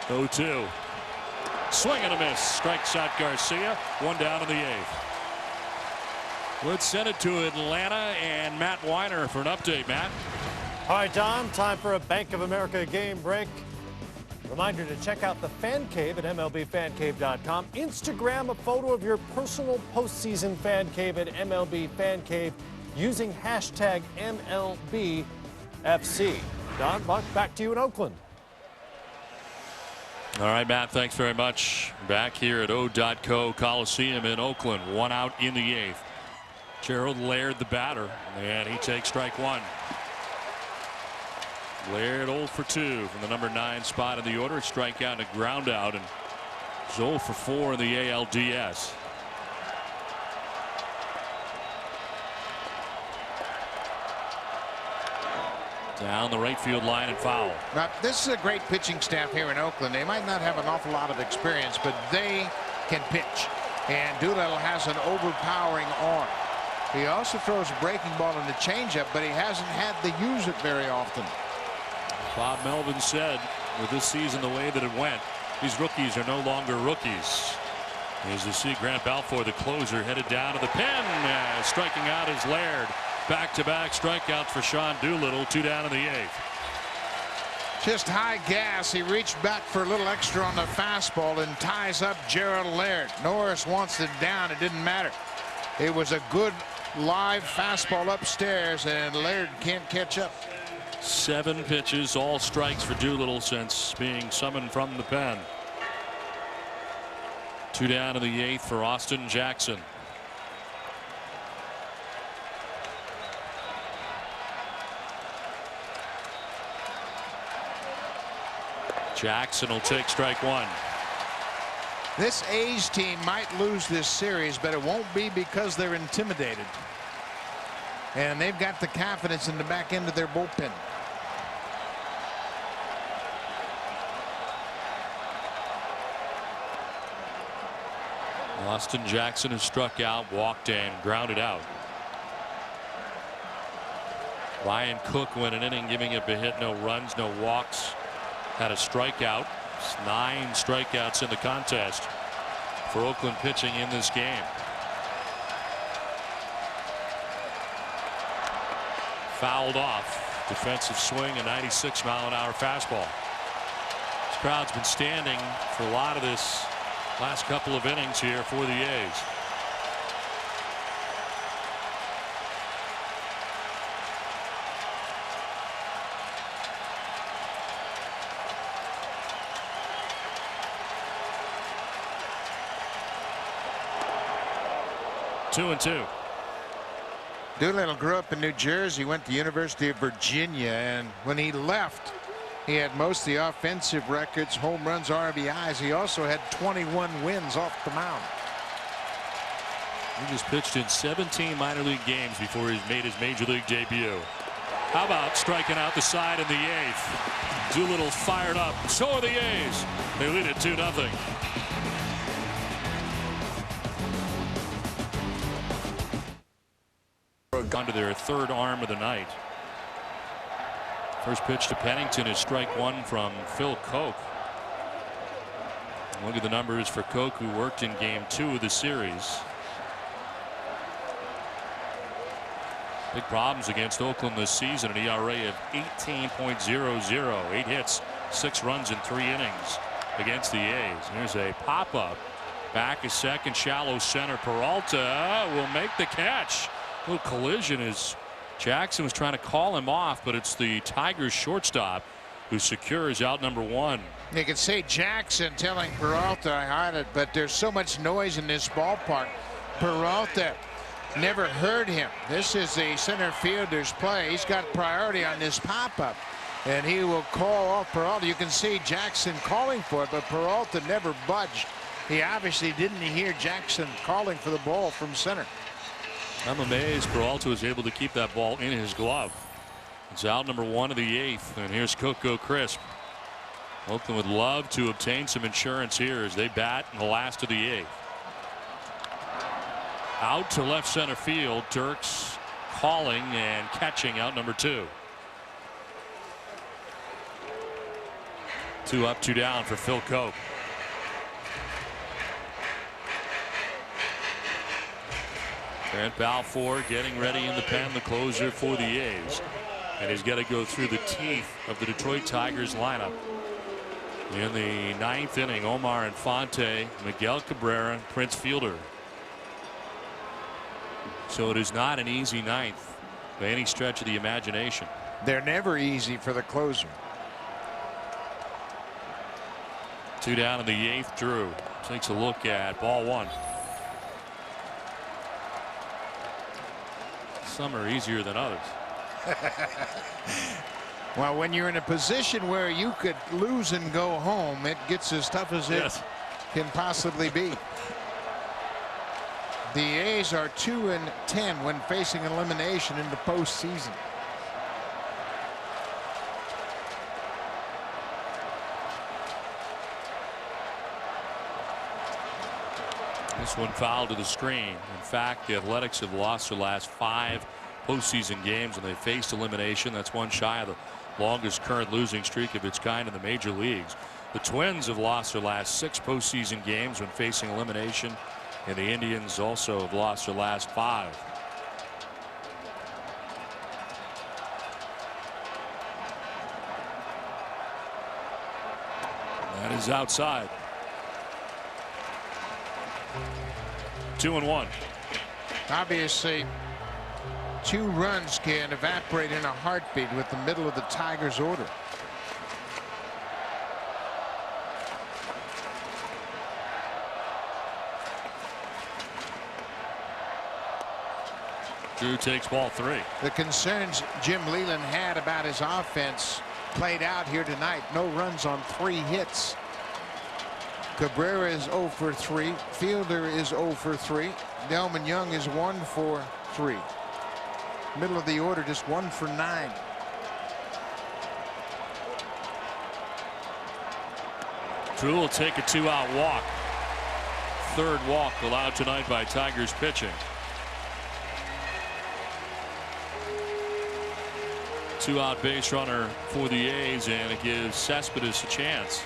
0-2. Swing and a miss. Strikes out Garcia. 1 down in the 8th. Let's send it to Atlanta and Matt Weiner for an update. Matt. All right, Don, time for a Bank of America game break. Reminder to check out the Fan Cave at MLBFanCave.com. Instagram a photo of your personal postseason fan cave at MLB Fan Cave using hashtag MLBFC. Don, back to you in Oakland. All right, Matt, thanks very much. Back here at O.co Coliseum in Oakland. 1 out in the 8th. Gerald Laird, the batter, and he takes strike 1. Laird 0 for 2 from the number 9 spot in the order. Strikeout and a ground out, and 0 for 4 in the ALDS. Down the right field line and foul. Now, this is a great pitching staff here in Oakland. They might not have an awful lot of experience, but they can pitch. And Doolittle has an overpowering arm. He also throws a breaking ball and a changeup, but he hasn't had to use it very often. Bob Melvin said with this season the way that it went, these rookies are no longer rookies. As you see Grant Balfour, the closer, headed down to the pen. Striking out is Laird. Back-to-back strikeouts for Sean Doolittle. 2 down in the 8th. Just high gas. He reached back for a little extra on the fastball and ties up Gerald Laird. Norris wants it down. It didn't matter. It was a good live fastball upstairs, and Laird can't catch up. 7 pitches, all strikes for Doolittle since being summoned from the pen. 2 down in the 8th for Austin Jackson. Jackson will take strike 1. This A's team might lose this series, but it won't be because they're intimidated. And they've got the confidence in the back end of their bullpen. Austin Jackson has struck out, walked, and grounded out. Ryan Cook went an inning giving up a hit, no runs, no walks. Had a strikeout. 9 strikeouts in the contest for Oakland pitching in this game. Fouled off. Defensive swing, a 96-mile-an-hour fastball. This crowd's been standing for a lot of this last couple of innings here for the A's. Two and 2. Doolittle grew up in New Jersey, went to the University of Virginia, and when he left, He had most of the offensive records, home runs, RBIs. He also had 21 wins off the mound. He just pitched in 17 minor league games before he made his major league debut. How about striking out the side in the 8th? Doolittle fired up. So are the A's. They lead it 2-0. Gone to their 3rd arm of the night. First pitch to Pennington is strike 1 from Phil Koch. Look at the numbers for Koch, who worked in game 2 of the series. Big problems against Oakland this season, an ERA of 18.00. 8 hits, 6 runs in 3 innings against the A's. Here's a pop-up. Back a second, shallow center. Peralta will make the catch. A little collision as Jackson was trying to call him off, but it's the Tigers shortstop who secures out number 1. You can see Jackson telling Peralta, I had it, but there's so much noise in this ballpark. Peralta never heard him. This is the center fielder's play. He's got priority on this pop-up, and he will call off Peralta. You can see Jackson calling for it, but Peralta never budged. He obviously didn't hear Jackson calling for the ball from center. I'm amazed Peralta was able to keep that ball in his glove. It's out number 1 of the 8th, and here's Coco Crisp. Oakland would love to obtain some insurance here as they bat in the last of the 8th. Out to left center field. Turks calling and catching out number 2. 2 up, 2 down for Phil Koch. Grant Balfour getting ready in the pen, the closer for the A's. And he's got to go through the teeth of the Detroit Tigers lineup. In the 9th inning, Omar Infante, Miguel Cabrera, Prince Fielder. So it is not an easy 9th by any stretch of the imagination. They're never easy for the closer. 2 down in the 8th. Drew takes a look at ball 1. Some are easier than others. Well, when you're in a position where you could lose and go home, it gets as tough as it can possibly be. The A's are 2-10 when facing elimination in the postseason. This one fouled to the screen. In fact, the Athletics have lost their last 5 postseason games, and they faced elimination. That's one shy of the longest current losing streak of its kind in the major leagues. The Twins have lost their last 6 postseason games when facing elimination, and the Indians also have lost their last 5. That is outside. 2-1. Obviously, 2 runs can evaporate in a heartbeat with the middle of the Tigers' order. Drew takes ball 3. The concerns Jim Leyland had about his offense played out here tonight. No runs on 3 hits. Cabrera is 0 for 3. Fielder is 0 for 3. Delman Young is 1 for 3. Middle of the order just 1 for 9. Drew will take a 2-out walk. 3rd walk allowed tonight by Tigers pitching. 2-out base runner for the A's, and it gives Cespedes a chance.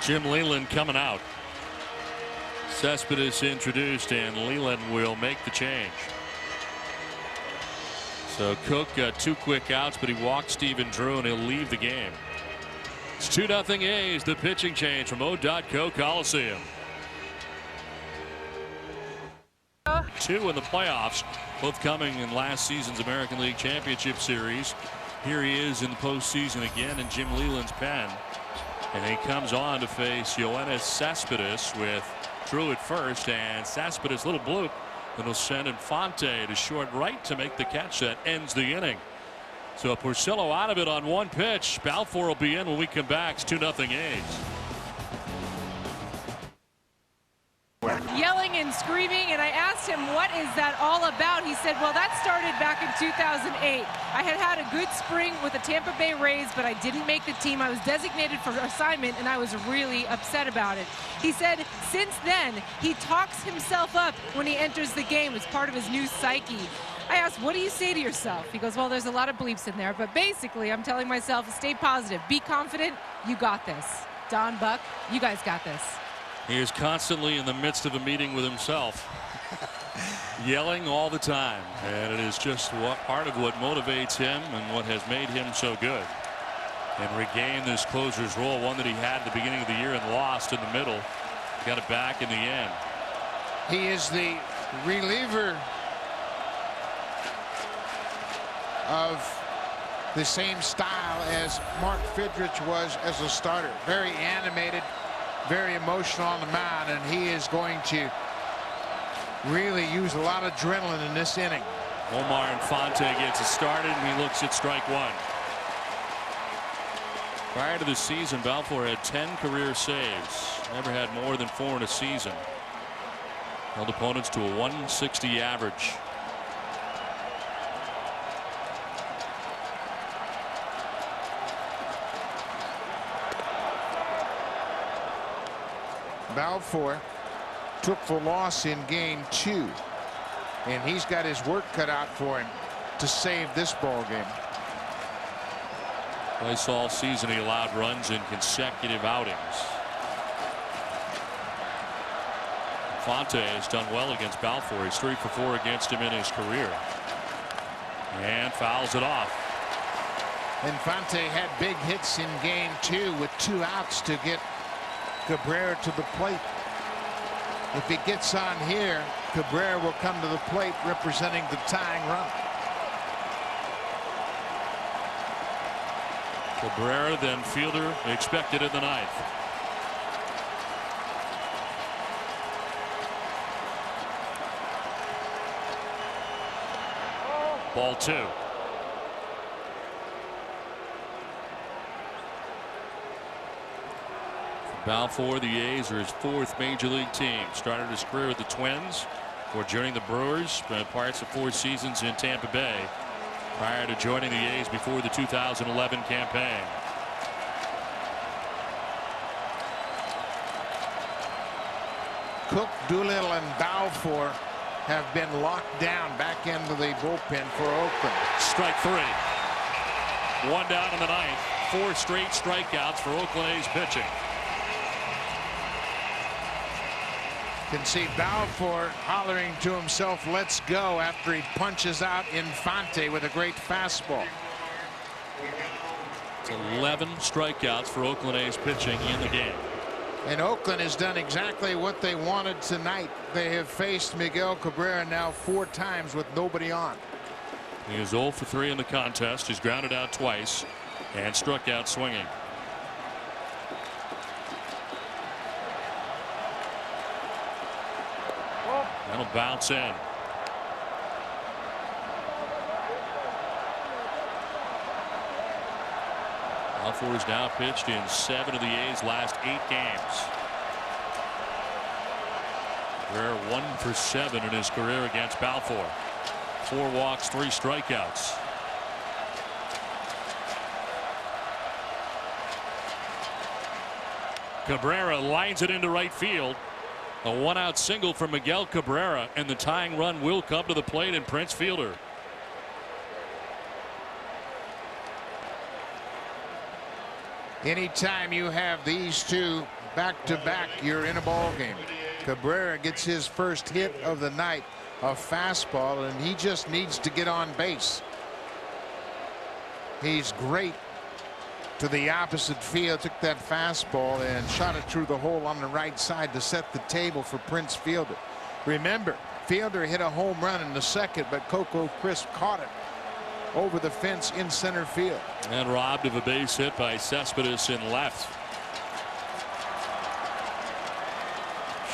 Jim Leyland coming out. Cespedes introduced, and Leyland will make the change. So Cook got 2 quick outs, but he walked Stephen Drew, and he'll leave the game. It's 2-0 A's. The pitching change from O.Co Coliseum. 2 in the playoffs, both coming in last season's American League Championship Series. Here he is in the postseason again in Jim Leyland's pen. And he comes on to face Yoenis Cespedes with Drew at first, and Cespedes little bloop, and will send Infante to short right to make the catch that ends the inning. So Porcello out of it on one pitch. Balfour will be in when we come back. It's 2-0 A's. Yelling and screaming, and I asked him, what is that all about? He said, well, that started back in 2008. I had a good spring with the Tampa Bay Rays, but I didn't make the team. I was designated for assignment, and I was really upset about it. He said since then, he talks himself up when he enters the game. It's part of his new psyche. I asked, what do you say to yourself? He goes, well, there's a lot of bleeps in there, but basically I'm telling myself, stay positive, be confident, you got this. Don, Buck, you guys got this. He is constantly in the midst of a meeting with himself, yelling all the time, and it is just part of what motivates him and what has made him so good. And regain this closer's role, one that he had at the beginning of the year and lost in the middle. Got it back in the end. He is the reliever of the same style as Mark Fidrich was as a starter. Very animated, very emotional on the mound, and he is going to really use a lot of adrenaline in this inning. Omar Infante gets it started, and he looks at strike one. Prior to the season, Balfour had 10 career saves. Never had more than 4 in a season. Held opponents to a 160 average. Balfour took the loss in game 2, and he's got his work cut out for him to save this ball game. Twice all season he allowed runs in consecutive outings. Infante has done well against Balfour. He's 3 for 4 against him in his career, and fouls it off. Infante had big hits in game 2 with 2 outs to get Cabrera to the plate. If he gets on here, Cabrera will come to the plate representing the tying run. Cabrera, then fielder expected in the 9th. Ball 2. Balfour, the A's are his 4th major league team. Started his career with the Twins before joining the Brewers. Spent parts of 4 seasons in Tampa Bay prior to joining the A's before the 2011 campaign. Cook, Doolittle, and Balfour have been locked down back into the bullpen for Oakland. Strike 3. 1 down in the 9th. 4 straight strikeouts for Oakland A's pitching. Can see Balfour hollering to himself, let's go, after he punches out Infante with a great fastball. It's 11 strikeouts for Oakland A's pitching in the game. And Oakland has done exactly what they wanted tonight. They have faced Miguel Cabrera now 4 times with nobody on. He is 0 for 3 in the contest. He's grounded out twice and struck out swinging. That'll bounce in. Balfour has now pitched in 7 of the A's last 8 games. Cabrera 1 for 7 in his career against Balfour. 4 walks, 3 strikeouts. Cabrera lines it into right field. A 1-out single from Miguel Cabrera, and the tying run will come to the plate in Prince Fielder. Anytime you have these two back-to-back, you're in a ball game. Cabrera gets his first hit of the night, a fastball, and he just needs to get on base. He's great to the opposite field, took that fastball and shot it through the hole on the right side to set the table for Prince Fielder. Remember, Fielder hit a home run in the second, but Coco Crisp caught it over the fence in center field. And robbed of a base hit by Cespedes in left.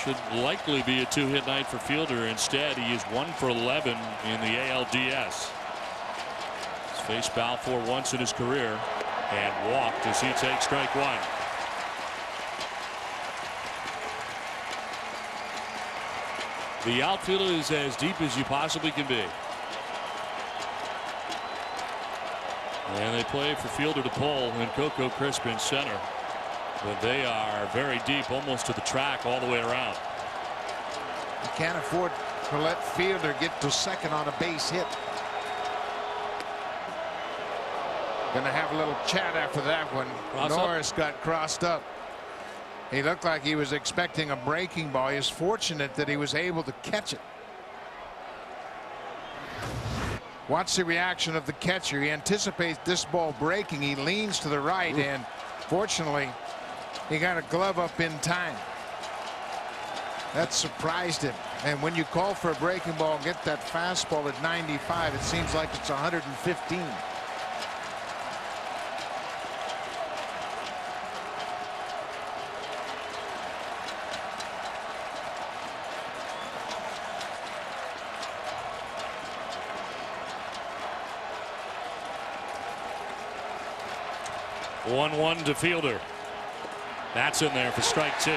Should likely be a 2-hit night for Fielder. Instead, he is 1 for 11 in the ALDS. He's faced Balfour once in his career and walked as he takes strike one. The outfield is as deep as you possibly can be. And they play for Fielder to pull and Coco Crisp in center. But they are very deep, almost to the track all the way around. You can't afford to let Fielder get to second on a base hit. Gonna have a little chat after that one. Norris got crossed up. He looked like he was expecting a breaking ball. He was fortunate that he was able to catch it. Watch the reaction of the catcher. He anticipates this ball breaking. He leans to the right, and fortunately, he got a glove up in time. That surprised him. And when you call for a breaking ball and get that fastball at 95, it seems like it's 115. One to Fielder. That's in there for strike two.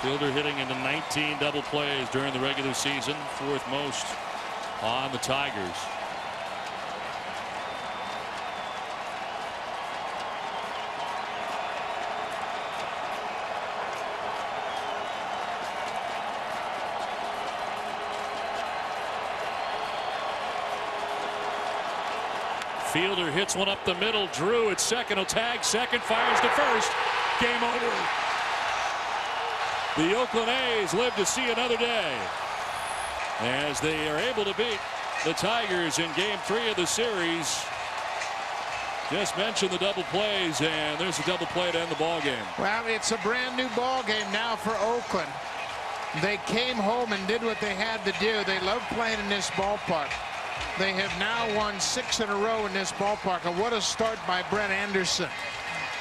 Fielder hitting into 19 double plays during the regular season, 4th most on the Tigers. Fielder hits one up the middle. Drew at second, will tag second, fires to first. Game over. The Oakland A's live to see another day as they are able to beat the Tigers in game 3 of the series. Just mentioned the double plays, and there's a double play to end the ball game. Well, it's a brand new ball game now for Oakland. They came home and did what they had to do. They love playing in this ballpark. They have now won 6 in a row in this ballpark. And what a start by Brett Anderson.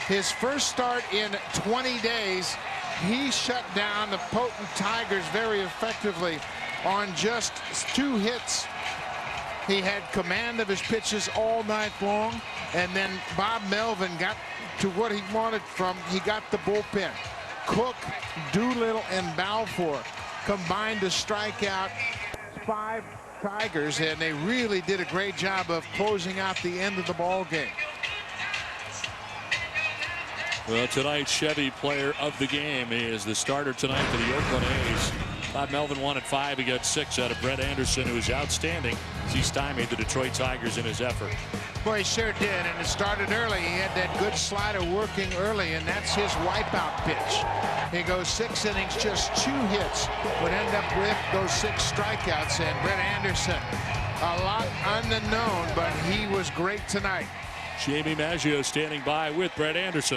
His first start in 20 days. He shut down the potent Tigers very effectively on just 2 hits. He had command of his pitches all night long. And then Bob Melvin got to what he wanted from. He got the bullpen. Cook, Doolittle, and Balfour combined to strike out 5 Tigers, and they really did a great job of closing out the end of the ball game. Well, tonight's Chevy player of the game is the starter tonight for the Oakland A's. Bob Melvin wanted 5. He got 6 out of Brett Anderson, who was outstanding as he stymied the Detroit Tigers in his effort. Boy, he sure did, and it started early. He had that good slider working early, and that's his wipeout pitch. He goes 6 innings, just 2 hits, would end up with those 6 strikeouts. And Brett Anderson, a lot unknown, but he was great tonight. Jamie Maggio standing by with Brett Anderson.